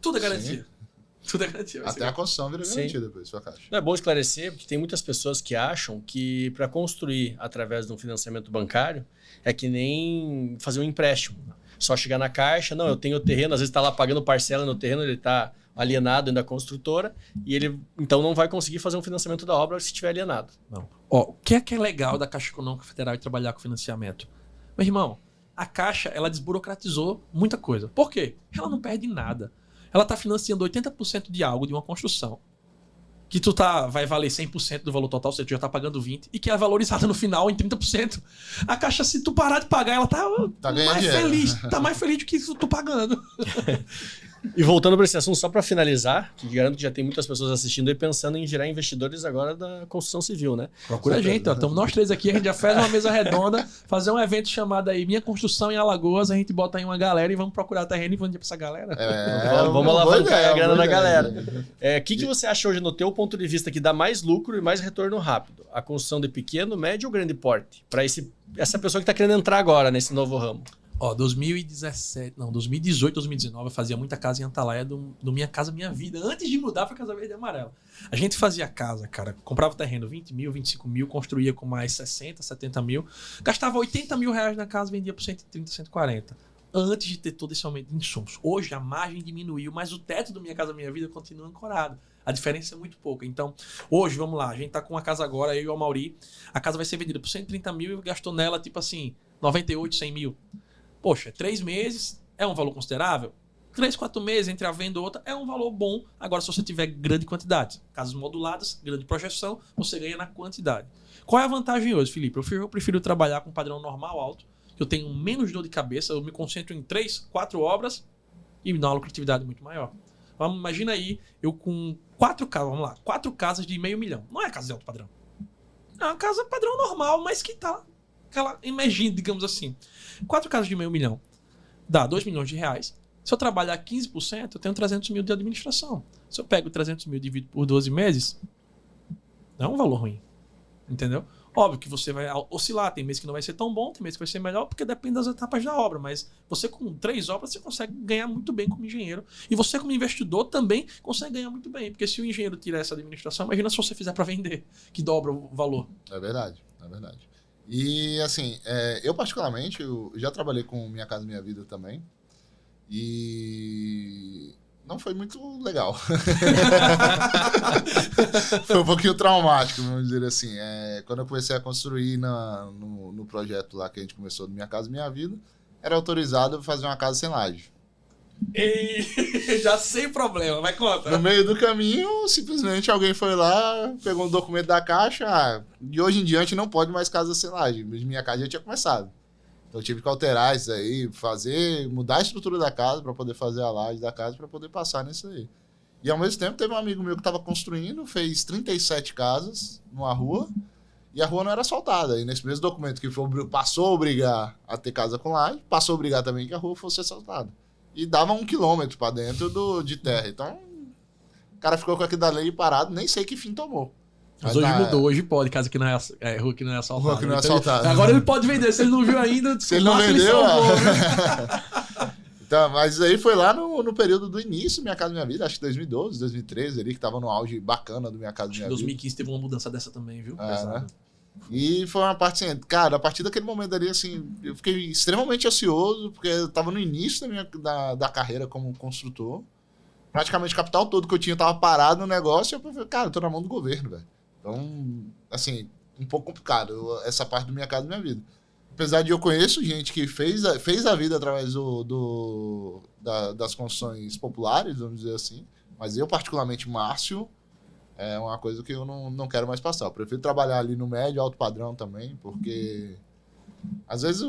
S3: Tudo é garantia. Sim. Tudo é garantia.
S2: Até a construção vira garantia depois, sua Caixa.
S1: É bom esclarecer, porque tem muitas pessoas que acham que para construir através de um financiamento bancário é que nem fazer um empréstimo. Só chegar na Caixa, não, eu tenho o terreno, às vezes está lá pagando parcela no terreno, ele está alienado ainda da construtora, e ele então não vai conseguir fazer um financiamento da obra se estiver alienado.
S3: Não. Ó, o que é legal da Caixa Econômica Federal e trabalhar com financiamento? Meu irmão, a Caixa, ela desburocratizou muita coisa. Por quê? Ela não perde nada. Ela está financiando 80% de algo, de uma construção, que vai valer 100% do valor total, ou seja, tu já tá pagando 20%, e que é valorizada no final em 30%. A Caixa, se tu parar de pagar, ela tá mais feliz. Tá mais feliz do que tu pagando.
S1: E voltando para esse assunto, só para finalizar, que garanto que já tem muitas pessoas assistindo e pensando em gerar investidores agora da construção civil, né?
S3: Procura a gente, ó. Estamos nós três aqui, a gente já faz uma mesa redonda, fazer um evento chamado aí Minha Construção em Alagoas, a gente bota aí uma galera e vamos procurar terreno e vamos para essa galera.
S1: Vamos alavancar a grana da galera. O que você acha hoje, no teu ponto de vista, que dá mais lucro e mais retorno rápido? A construção de pequeno, médio ou grande porte? Para essa pessoa que está querendo entrar agora nesse novo ramo.
S3: Ó, 2018, 2019, eu fazia muita casa em Atalaia do Minha Casa Minha Vida, antes de mudar para Casa Verde e Amarela. A gente fazia casa, cara, comprava terreno 20 mil, 25 mil, construía com mais 60, 70 mil, gastava 80 mil reais na casa, vendia por 130, 140. Antes de ter todo esse aumento de insumos. Hoje a margem diminuiu, mas o teto do Minha Casa Minha Vida continua ancorado. A diferença é muito pouca. Então, hoje, vamos lá, a gente tá com uma casa agora, eu e o Amauri, a casa vai ser vendida por 130 mil e gastou nela, tipo assim, 98, 100 mil. Poxa, 3 meses é um valor considerável? 3, 4 meses entre a venda e outra é um valor bom. Agora, se você tiver grande quantidade, casas moduladas, grande projeção, você ganha na quantidade. Qual é a vantagem hoje, Felipe? Eu prefiro trabalhar com um padrão normal alto, que eu tenho menos dor de cabeça, eu me concentro em 3, 4 obras e me dá uma lucratividade muito maior. Vamos, imagina aí, eu com 4 casas, vamos lá, 4 casas de $500 mil. Não é casa de alto padrão. É uma casa padrão normal, mas que tá aquela emergindo, digamos assim. 4 casas de $500 mil dá R$2 milhões. Se eu trabalhar 15%, eu tenho 300 mil de administração. Se eu pego 300 mil e divido por 12 meses, não é um valor ruim. Entendeu? Óbvio que você vai oscilar, tem mês que não vai ser tão bom, tem mês que vai ser melhor, porque depende das etapas da obra, mas você com 3 obras, você consegue ganhar muito bem como engenheiro, e você como investidor também consegue ganhar muito bem, porque se o engenheiro tirar essa administração, imagina se você fizer para vender, que dobra o valor.
S2: É verdade, é verdade. E assim, eu particularmente, eu já trabalhei com Minha Casa Minha Vida também, e não foi muito legal. Foi um pouquinho traumático, vamos dizer assim. Quando eu comecei a construir no projeto lá que a gente começou do Minha Casa Minha Vida, era autorizado fazer uma casa sem laje.
S3: E já sem problema, vai conta.
S2: No meio do caminho, simplesmente alguém foi lá, pegou um documento da Caixa, de hoje em diante não pode mais casa sem laje. Minha casa já tinha começado. Então eu tive que alterar isso aí, mudar a estrutura da casa para poder fazer a laje da casa para poder passar nisso aí. E ao mesmo tempo teve um amigo meu que estava construindo, fez 37 casas numa rua, e a rua não era asfaltada. E nesse mesmo documento que passou a obrigar a ter casa com laje, passou a obrigar também que a rua fosse asfaltada. E dava 1 quilômetro para dentro de terra. Então, o cara ficou com aquilo da lei parado, nem sei que fim tomou.
S3: Mas hoje mudou, hoje pode, casa que não é rua que não é asfaltada.
S2: Rua que não é
S3: então,
S2: asfaltada.
S3: Agora ele pode vender, se ele não viu ainda.
S2: Se ele não vendeu, então, mas isso aí foi lá no período do início do Minha Casa Minha Vida, acho que 2012, 2013, ali, que tava no auge bacana do Minha Casa Minha Vida.
S3: 2015 teve uma mudança dessa também, viu?
S2: Né? E foi uma parte assim, cara, a partir daquele momento ali, assim, eu fiquei extremamente ansioso, porque eu tava no início da carreira como construtor. Praticamente o capital todo que eu tinha tava parado no negócio, e eu falei, cara, eu tô na mão do governo, velho. Então, assim, um pouco complicado essa parte do Minha Casa Minha Vida. Apesar de eu conheço gente que fez a vida através das construções populares, vamos dizer assim, mas eu, particularmente, Márcio, é uma coisa que eu não quero mais passar. Eu prefiro trabalhar ali no médio, alto padrão também, porque às vezes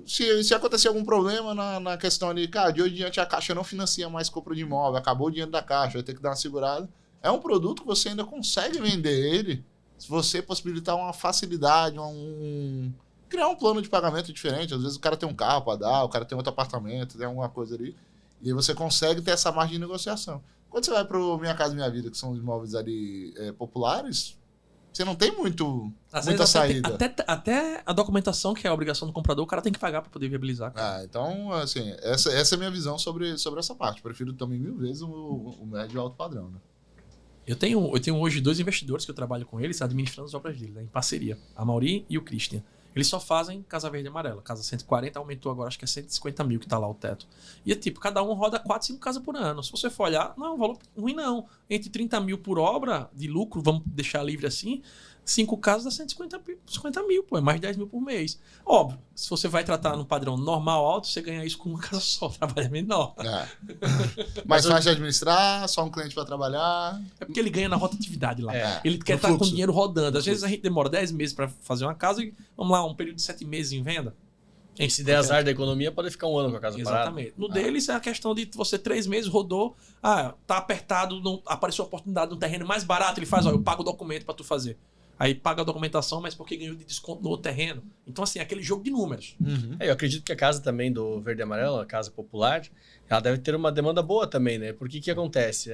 S2: se acontecer algum problema na questão ali, cara, de hoje em diante a Caixa não financia mais compra de imóvel, acabou o dinheiro da Caixa, vai ter que dar uma segurada. É um produto que você ainda consegue vender ele se você possibilitar uma facilidade, criar um plano de pagamento diferente. Às vezes o cara tem um carro para dar, o cara tem outro apartamento, tem alguma coisa ali, e aí você consegue ter essa margem de negociação. Quando você vai para o Minha Casa Minha Vida, que são os imóveis ali populares, você não tem muita saída.
S3: Até a documentação, que é a obrigação do comprador, o cara tem que pagar para poder viabilizar.
S2: Então, assim, essa é a minha visão sobre essa parte. Prefiro também 1000 vezes o médio e alto padrão, né?
S3: Eu tenho hoje 2 investidores que eu trabalho com eles, administrando as obras dele, né, em parceria. A Mauri e o Christian. Eles só fazem Casa Verde e Amarela. Casa 140 aumentou agora, acho que é 150 mil que tá lá o teto. E é tipo, cada um roda 4, 5 casas por ano. Se você for olhar, não é um valor ruim não. Entre 30 mil por obra de lucro, vamos deixar livre assim, 5 casas dá 150 mil, pô, é mais de 10 mil por mês. Óbvio, se você vai tratar no padrão normal alto, você ganha isso com uma casa só, trabalho menor.
S2: Mais fácil de administrar, só um cliente para trabalhar.
S3: É porque ele ganha na rotatividade lá.
S2: É.
S3: Ele quer estar com o dinheiro rodando. Às vezes a gente demora 10 meses para fazer uma casa e, vamos lá, um período de 7 meses em venda.
S1: Se der azar da economia, pode ficar um ano com a casa parada.
S3: Exatamente. No deles é a questão de você 3 meses rodou, tá apertado, apareceu a oportunidade de um terreno mais barato, ele faz, eu pago o documento para tu fazer. Aí paga a documentação, mas porque ganhou de desconto no outro terreno. Então, assim, aquele jogo de números.
S1: Eu acredito que a casa também do Verde e Amarelo, a casa popular, ela deve ter uma demanda boa também, né? Porque o que acontece?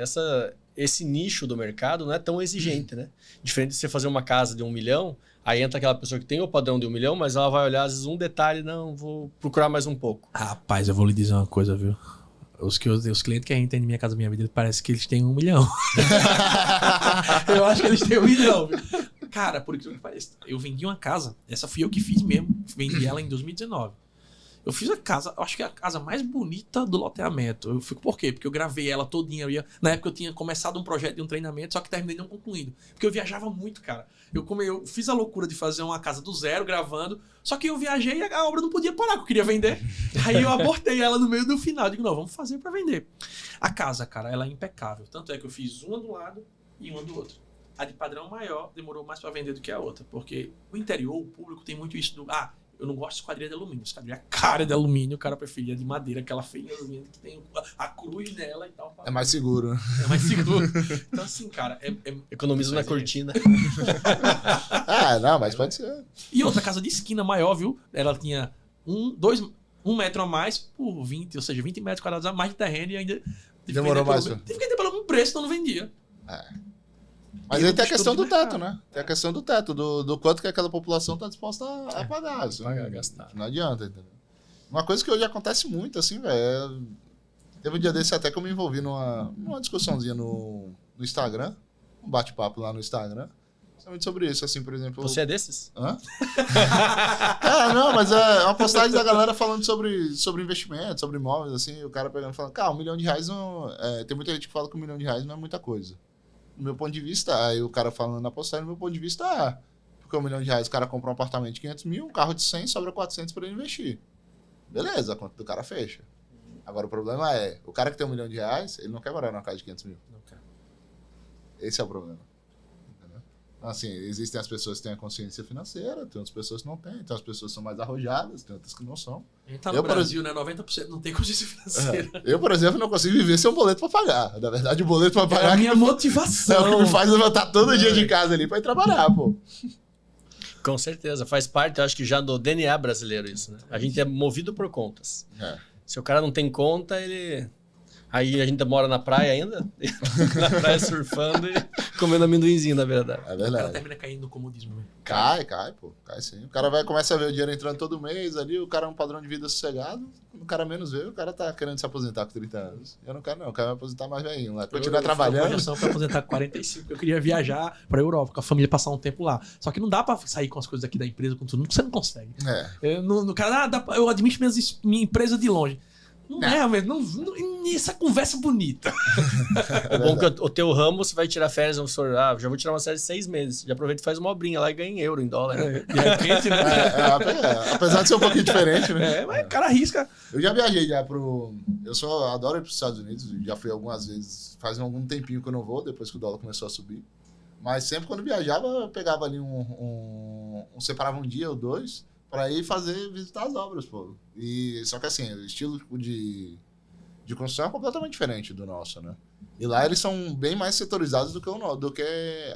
S1: Esse nicho do mercado não é tão exigente, né? Diferente de você fazer uma casa de 1 milhão, aí entra aquela pessoa que tem o padrão de 1 milhão, mas ela vai olhar, às vezes, um detalhe, não, vou procurar mais um pouco.
S3: Rapaz, eu vou lhe dizer uma coisa, viu? Os clientes que a gente tem na Minha Casa Minha Vida, parece que eles têm 1 milhão. Eu acho que eles têm 1 milhão, viu? Cara, por aquilo que parece, eu vendi uma casa, essa fui eu que fiz mesmo, vendi ela em 2019. Eu fiz a casa, acho que é a casa mais bonita do loteamento. Eu fico, por quê? Porque eu gravei ela todinha. Na época eu tinha começado um projeto de um treinamento, só que terminei não concluindo. Porque eu viajava muito, cara. Eu fiz a loucura de fazer uma casa do zero, gravando, só que eu viajei e a obra não podia parar, que eu queria vender. Aí eu abortei ela no meio do final. Digo, não, vamos fazer pra vender. A casa, cara, ela é impecável. Tanto é que eu fiz uma do lado e uma do outro. A de padrão maior demorou mais para vender do que a outra, porque o interior, o público tem muito isso do... eu não gosto de esquadrilha de alumínio. Esquadrilha é cara de alumínio, o cara preferia de madeira, aquela feia de alumínio que tem a cruz nela e tal.
S2: É mais seguro.
S3: É mais seguro. Então, assim, cara...
S1: Economiza na cortina.
S2: Não, mas pode ser.
S3: E outra casa de esquina maior, viu? Ela tinha 1 metro a mais por 20, ou seja, 20 metros quadrados a mais de terreno e ainda...
S2: Demorou mais.
S3: Tive que vender pelo mesmo preço, então não vendia.
S2: Mas aí tem a questão do teto, né? Tem a questão do teto, do quanto que aquela população está disposta a pagar.
S1: Pagar, gastar.
S2: Não adianta, entendeu? Uma coisa que hoje acontece muito, assim, velho. Teve um dia desse até que eu me envolvi numa discussãozinha no Instagram, um bate-papo lá no Instagram. Justamente sobre isso, assim, por exemplo...
S1: Você é desses?
S2: Hã? Não, mas é uma postagem da galera falando sobre investimento, sobre imóveis, assim, o cara pegando e falando, cara, R$1 milhão não... tem muita gente que fala que R$1 milhão não é muita coisa. Do meu ponto de vista, aí o cara falando na postagem, do meu ponto de vista, porque R$1 milhão o cara compra um apartamento de 500 mil, um carro de 100, sobra 400 para ele investir. beleza, a conta do cara fecha. Agora o problema é, o cara que tem R$1 milhão, ele não quer morar numa casa de 500 mil.
S3: Não quer.
S2: Esse é o problema. Então, assim, existem as pessoas que têm a consciência financeira, tem outras pessoas que não têm, tem as pessoas que são mais arrojadas, tem outras que não são.
S3: A gente tá no Brasil, né? 90% não tem consciência financeira.
S2: Eu, por exemplo, não consigo viver sem um boleto pra pagar. Na verdade, o boleto pra pagar
S3: É a minha
S2: é
S3: motivação.
S2: o que me faz levantar todo dia de casa ali pra ir trabalhar, pô.
S1: Com certeza, faz parte, eu acho que já do DNA brasileiro isso, né? A gente é movido por contas. Se o cara não tem conta, ele... Aí a gente mora na praia ainda, na praia surfando e comendo amendoinzinho, na verdade.
S2: É
S3: O
S2: verdade.
S3: cara termina caindo no comodismo, né?
S2: Cai, pô. Cai sim. O cara começa a ver o dinheiro entrando todo mês ali, o cara é um padrão de vida sossegado. O cara menos vê, o cara tá querendo se aposentar com 30 anos. Eu não quero, não. Eu quero me aposentar mais velhinho lá. Continuar trabalhando.
S3: Eu fiz pra aposentar com 45, eu queria viajar pra Europa, com a família, passar um tempo lá. Só que não dá pra sair com as coisas aqui da empresa, com tudo. Você não consegue. No cara, eu administro minha empresa de longe. Não é, mesmo. Essa conversa bonita.
S1: É bom que o teu ramo, você vai tirar férias, vamos falar, já vou tirar uma série de 6 meses. Já aproveita e faz uma obrinha lá e ganha em euro, em dólar. Né?
S3: De repente, né?
S2: Apesar de ser um pouquinho diferente, né?
S3: Mas o cara arrisca.
S2: Eu já viajei já pro... adoro ir pros Estados Unidos, já fui algumas vezes, faz algum tempinho que eu não vou, depois que o dólar começou a subir. Mas sempre quando viajava, eu pegava ali separava um dia ou dois para ir visitar as obras, pô. Só que assim, o estilo de construção é completamente diferente do nosso, né? E lá eles são bem mais setorizados do que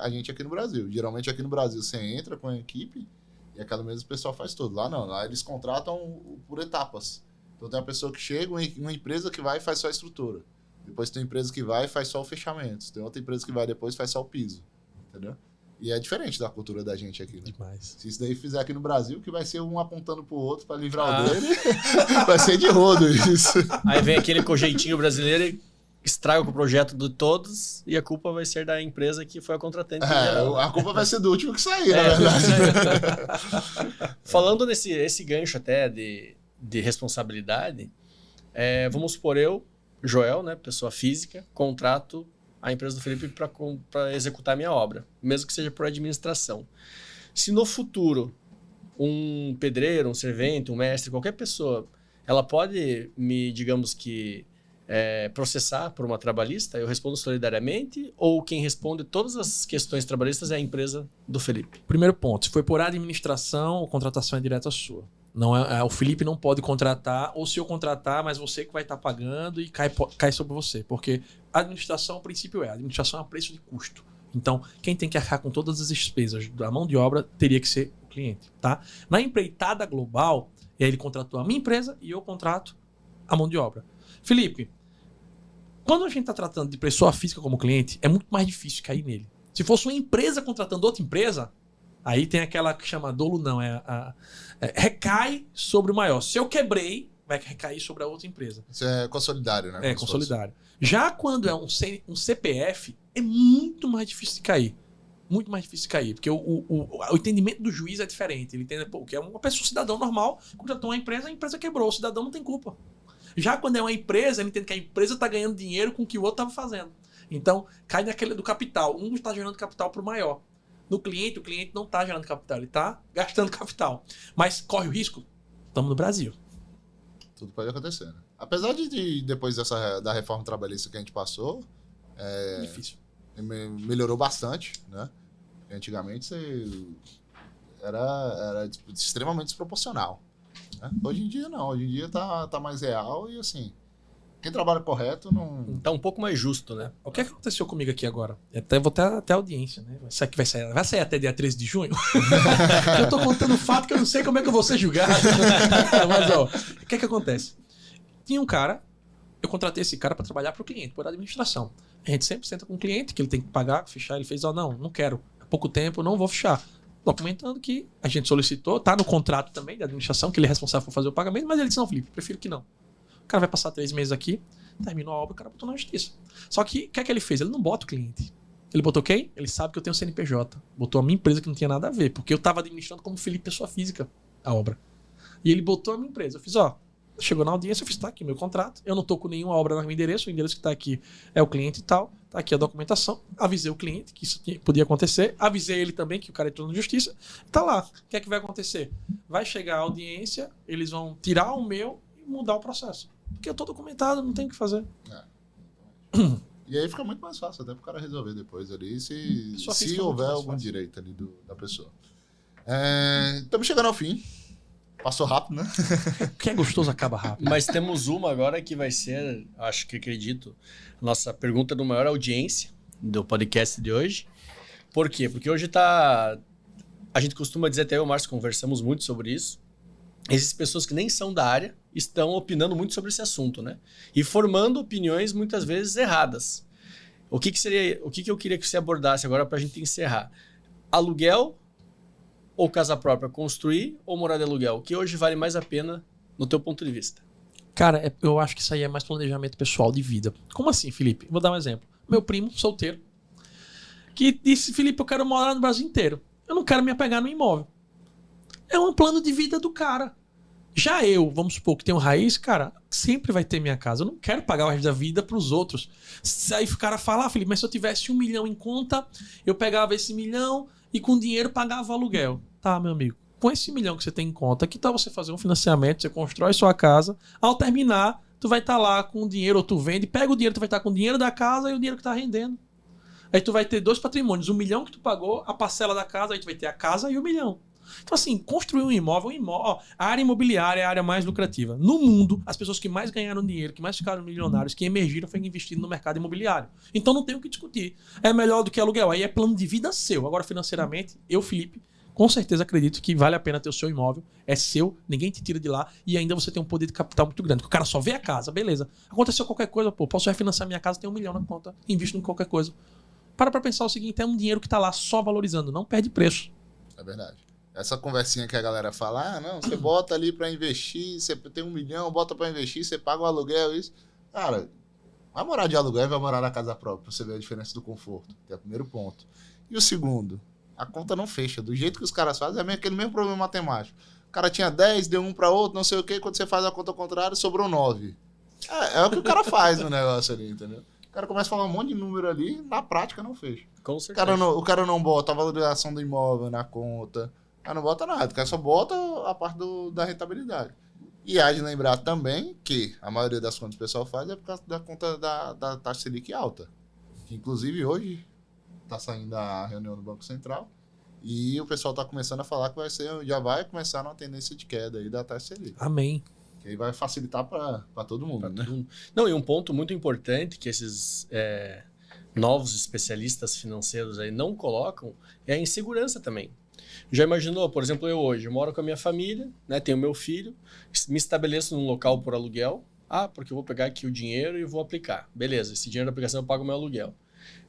S2: a gente aqui no Brasil. Geralmente aqui no Brasil você entra com a equipe e aquela mesma pessoa faz tudo. Lá não, lá eles contratam por etapas. Então tem uma pessoa que chega, uma empresa que vai e faz só a estrutura. Depois tem uma empresa que vai e faz só o fechamento. Tem outra empresa que vai depois e faz só o piso. Entendeu? E é diferente da cultura da gente aqui, né?
S3: Demais.
S2: Se isso daí fizer aqui no Brasil, que vai ser um apontando pro outro para livrar o dele, vai ser de rodo isso.
S1: Aí vem aquele cojeitinho brasileiro e estraga com o projeto de todos e a culpa vai ser da empresa que foi a contratante.
S2: A culpa vai ser do último que sair, na verdade.
S1: Falando esse gancho até de responsabilidade, vamos supor eu, Joel, né, pessoa física, contrato a empresa do Felipe para executar a minha obra, mesmo que seja por administração. Se no futuro um pedreiro, um servente, um mestre, qualquer pessoa, ela pode digamos que, processar por uma trabalhista, eu respondo solidariamente, ou quem responde todas as questões trabalhistas é a empresa do Felipe?
S3: Primeiro ponto, se foi por administração, a contratação é direta sua. Não o Felipe não pode contratar, ou se eu contratar, mas você que vai estar pagando e cai sobre você. Porque a administração, o princípio a administração é a preço de custo. Então, quem tem que arcar com todas as despesas da mão de obra teria que ser o cliente. Tá? Na empreitada global, ele contratou a minha empresa e eu contrato a mão de obra. Felipe, quando a gente está tratando de pessoa física como cliente, é muito mais difícil cair nele. Se fosse uma empresa contratando outra empresa, aí tem aquela que chama dolo não, recai sobre o maior. Se eu quebrei, vai recair sobre a outra empresa.
S2: Isso é consolidário, né?
S3: É, consolidário. Já quando é um CPF, é muito mais difícil de cair. Muito mais difícil de cair, porque o entendimento do juiz é diferente. Ele entende que é uma pessoa, um cidadão normal, contratou uma empresa, a empresa quebrou, o cidadão não tem culpa. Já quando é uma empresa, ele entende que a empresa está ganhando dinheiro com o que o outro estava fazendo. Então, cai naquele do capital. Um está gerando capital para o maior. No cliente, o cliente não está gerando capital, ele está gastando capital. Mas corre o risco? Estamos no Brasil.
S2: Tudo pode acontecer, né? Apesar de depois da reforma trabalhista que a gente passou,
S3: Difícil.
S2: Melhorou bastante, né? Antigamente era extremamente desproporcional. Né? Hoje em dia não, hoje em dia tá mais real e assim, quem trabalha correto não...
S1: Tá um pouco mais justo, né?
S3: O que aconteceu comigo aqui agora? Vou até a audiência, né? Isso aqui vai sair até dia 13 de junho? Eu tô contando um fato que eu não sei como é que eu vou ser julgado. Mas, ó, o que acontece? Tinha um cara, eu contratei esse cara para trabalhar para o cliente, por administração. A gente sempre senta com o cliente, que ele tem que pagar, fechar. Ele fez, não quero. Há pouco tempo, não vou fechar. Documentando que a gente solicitou, tá no contrato também da administração, que ele é responsável por fazer o pagamento, mas ele disse, não, Felipe, prefiro que não. O cara vai passar 3 meses aqui, terminou a obra, o cara botou na justiça. Só que o que é que ele fez? Ele não bota o cliente. Ele botou quem? Ele sabe que eu tenho CNPJ. Botou a minha empresa que não tinha nada a ver, porque eu estava administrando como Felipe, pessoa física, a obra. E ele botou a minha empresa. Eu fiz, chegou na audiência, eu fiz, tá aqui meu contrato, eu não tô com nenhuma obra no meu endereço, o endereço que tá aqui é o cliente e tal, tá aqui a documentação, avisei o cliente que isso podia acontecer, avisei ele também que o cara entrou na justiça, tá lá, o que é que vai acontecer? Vai chegar a audiência, eles vão tirar o meu mudar o processo. Porque eu tô documentado, não tem o que fazer.
S2: E aí fica muito mais fácil até pro cara resolver depois ali, se houver algum direito ali da pessoa. Estamos chegando ao fim. Passou rápido, né?
S3: O que é gostoso acaba rápido.
S1: Mas temos uma agora que vai ser, acredito, nossa pergunta do maior audiência do podcast de hoje. Por quê? Porque hoje a gente costuma dizer, até eu e o Márcio conversamos muito sobre isso, existem pessoas que nem são da área, estão opinando muito sobre esse assunto, né? E formando opiniões muitas vezes erradas. O que eu queria que você abordasse agora para a gente encerrar? Aluguel ou casa própria? Construir ou morar de aluguel? O que hoje vale mais a pena no teu ponto de vista?
S3: Cara, eu acho que isso aí é mais planejamento pessoal de vida. Como assim, Felipe? Vou dar um exemplo. Meu primo, solteiro, que disse, Felipe, eu quero morar no Brasil inteiro. Eu não quero me apegar no imóvel. É um plano de vida do cara. Já eu, vamos supor que tenho raiz, cara, sempre vai ter minha casa. Eu não quero pagar o resto da vida pros outros. Aí o cara fala, Felipe, mas se eu tivesse 1 milhão em conta, eu pegava esse 1 milhão e com dinheiro pagava aluguel. Tá, meu amigo. Com esse 1 milhão que você tem em conta, que tal você fazer um financiamento, você constrói sua casa, ao terminar, tu vai estar lá com o dinheiro, ou tu vende, pega o dinheiro, tu vai estar com o dinheiro da casa e o dinheiro que tá rendendo. Aí tu vai ter 2 patrimônios, 1 milhão que tu pagou, a parcela da casa, aí tu vai ter a casa e o 1 milhão. Então assim, construir um imóvel, a área imobiliária é a área mais lucrativa. No mundo, as pessoas que mais ganharam dinheiro, que mais ficaram milionários, que emergiram, foi investindo no mercado imobiliário. Então não tem o que discutir. É melhor do que aluguel, aí é plano de vida seu. Agora financeiramente, eu, Felipe, com certeza acredito que vale a pena ter o seu imóvel, é seu, ninguém te tira de lá e ainda você tem um poder de capital muito grande, porque o cara só vê a casa, beleza. Aconteceu qualquer coisa, posso refinanciar minha casa, tenho 1 milhão na conta, invisto em qualquer coisa. Para pensar o seguinte, é um dinheiro que tá lá só valorizando, não perde preço.
S2: É verdade. Essa conversinha que a galera fala, não, você bota ali para investir, você tem 1 milhão, bota para investir, você paga o aluguel, isso. Cara, vai morar de aluguel e vai morar na casa própria, pra você ver a diferença do conforto, que é o primeiro ponto. E o segundo, a conta não fecha. Do jeito que os caras fazem, é aquele mesmo problema matemático. O cara tinha 10, deu 1 para outro, não sei o quê, quando você faz a conta ao contrário, sobrou 9. É o que o cara faz no negócio ali, entendeu? O cara começa a falar um monte de número ali, na prática não fecha.
S1: Com certeza.
S2: O cara não bota a valorização do imóvel na conta, não bota nada, o cara só bota a parte da rentabilidade. E há de lembrar também que a maioria das contas que o pessoal faz é por causa da conta da taxa Selic alta. Que inclusive hoje está saindo a reunião do Banco Central e o pessoal está começando a falar que já vai começar uma tendência de queda aí da taxa Selic.
S3: Amém.
S2: Que aí vai facilitar para todo mundo, né?
S1: Não, e um ponto muito importante que esses novos especialistas financeiros aí não colocam é a insegurança também. Já imaginou, por exemplo, eu hoje moro com a minha família, né, tenho meu filho, me estabeleço num local por aluguel, porque eu vou pegar aqui o dinheiro e vou aplicar. Beleza, esse dinheiro da aplicação eu pago o meu aluguel.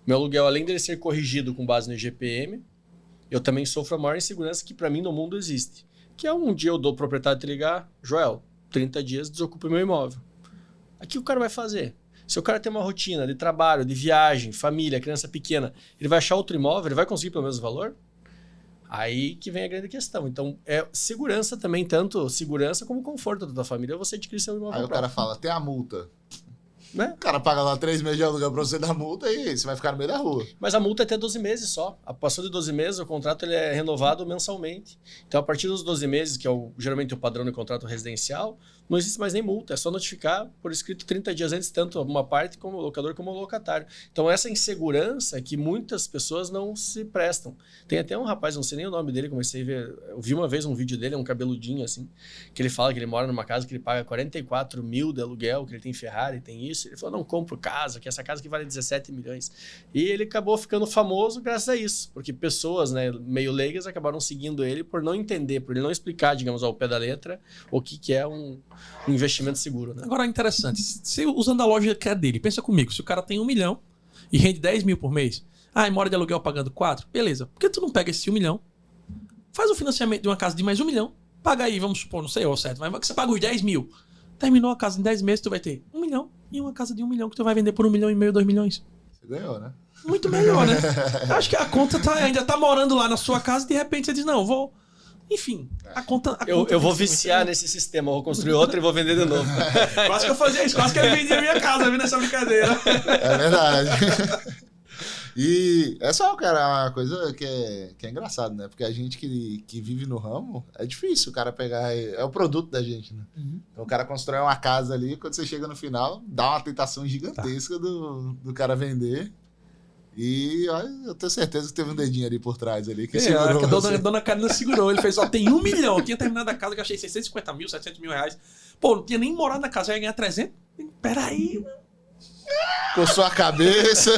S1: Meu aluguel, além dele ser corrigido com base no IGPM, eu também sofro a maior insegurança que para mim no mundo existe. Que é um dia eu dou o proprietário te ligar, Joel, 30 dias desocupa meu imóvel. Aqui o cara vai fazer. Se o cara tem uma rotina de trabalho, de viagem, família, criança pequena, ele vai achar outro imóvel, ele vai conseguir pelo mesmo valor? Aí que vem a grande questão. Então, é segurança também, tanto segurança como conforto da tua família, você adquirir seu imóvel.
S2: Aí o cara fala, tem a multa.
S1: Né?
S2: O cara paga lá 3 meses de aluguel pra você dar multa e você vai ficar no meio da rua.
S1: Mas a multa é até 12 meses só. Passou de 12 meses, o contrato ele é renovado mensalmente. Então, a partir dos 12 meses, que é geralmente o padrão de contrato residencial, não existe mais nem multa. É só notificar por escrito 30 dias antes, tanto uma parte como o locador como o locatário. Então, essa insegurança que muitas pessoas não se prestam. Tem até um rapaz, não sei nem o nome dele, comecei a ver. Eu vi uma vez um vídeo dele, é um cabeludinho assim, que ele fala que ele mora numa casa que ele paga 44 mil de aluguel, que ele tem Ferrari, tem isso. Ele falou, não compro casa, que essa casa que vale 17 milhões. E ele acabou ficando famoso graças a isso, porque pessoas, né, meio leigas acabaram seguindo ele por não entender, por ele não explicar, digamos, ao pé da letra, o que é um investimento seguro. Né?
S3: Agora, interessante, usando a lógica dele, pensa comigo, se o cara tem 1 milhão e rende 10 mil por mês, e mora de aluguel pagando 4, beleza, por que tu não pega esse 1 milhão, faz o financiamento de uma casa de mais 1 milhão, paga aí, vamos supor, não sei ao certo, mas você paga os 10 mil, terminou a casa em 10 meses, tu vai ter 1 milhão e uma casa de 1 milhão que tu vai vender por 1,5 milhão, 2 milhões.
S2: Você ganhou, né?
S3: Muito melhor, né? Acho que a conta ainda tá morando lá na sua casa e de repente você diz, não, vou... Enfim, a conta
S1: eu vou viciar nesse sistema, eu vou construir outro e vou vender de novo.
S3: Quase que eu fazia isso, quase que eu vendia a minha casa, viu, nessa brincadeira.
S2: É verdade. E é só, cara, uma coisa que é engraçado, né? Porque a gente que vive no ramo, é difícil o cara pegar... É o produto da gente, né? Então o cara constrói uma casa ali, quando você chega no final, dá uma tentação gigantesca do cara vender. E ó, eu tenho certeza que teve um dedinho ali por trás ali que segurou
S3: a dona Karina segurou. Ele fez, ó, tem 1 milhão. Eu tinha terminado a casa, gastei 650 mil, 700 mil reais. Pô, não tinha nem morado na casa, eu ia ganhar 300. Peraí, mano.
S2: Coçou a cabeça.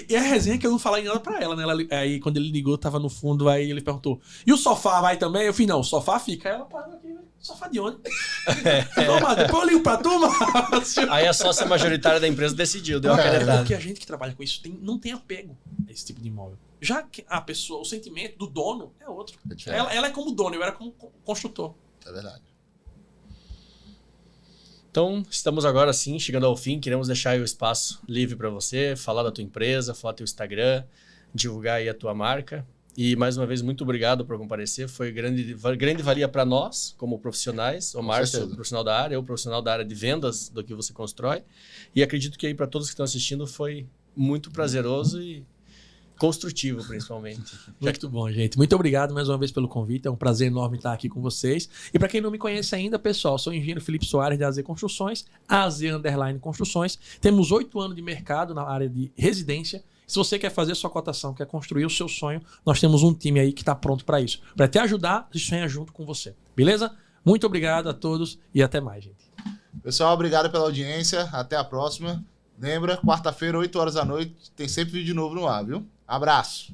S3: E a resenha que eu não falei nada pra ela, né? Aí quando ele ligou, tava no fundo, aí ele perguntou: e o sofá vai também? Eu falei: não, o sofá fica. Aí ela parou aqui, né? Sofá de onde? Não, mas depois eu ligo pra tu, Márcio.
S1: Aí a sócia majoritária da empresa decidiu, deu uma canetada.
S3: Porque a gente que trabalha com isso não tem apego a esse tipo de imóvel. Já que a pessoa, o sentimento do dono é outro. Ela é como dono, eu era como construtor.
S2: É verdade.
S1: Então, estamos agora sim, chegando ao fim. Queremos deixar aí o espaço livre para você, falar da tua empresa, falar do teu Instagram, divulgar aí a tua marca. E, mais uma vez, muito obrigado por comparecer. Foi grande valia para nós, como profissionais. O Márcio, profissional da área, eu, profissional da área de vendas do que você constrói. E acredito que aí para todos que estão assistindo foi muito prazeroso e construtivo, principalmente.
S3: Muito bom, gente. Muito obrigado mais uma vez pelo convite. É um prazer enorme estar aqui com vocês. E para quem não me conhece ainda, pessoal, sou o engenheiro Felipe Soares da AZ Construções, AZ_Construções. Temos 8 anos de mercado na área de residência. Se você quer fazer sua cotação, quer construir o seu sonho, nós temos um time aí que está pronto para isso. Para te ajudar e sonhar junto com você. Beleza? Muito obrigado a todos e até mais, gente.
S2: Pessoal, obrigado pela audiência. Até a próxima. Lembra, quarta-feira, 8 horas da noite, tem sempre vídeo novo no ar, viu? Abraço.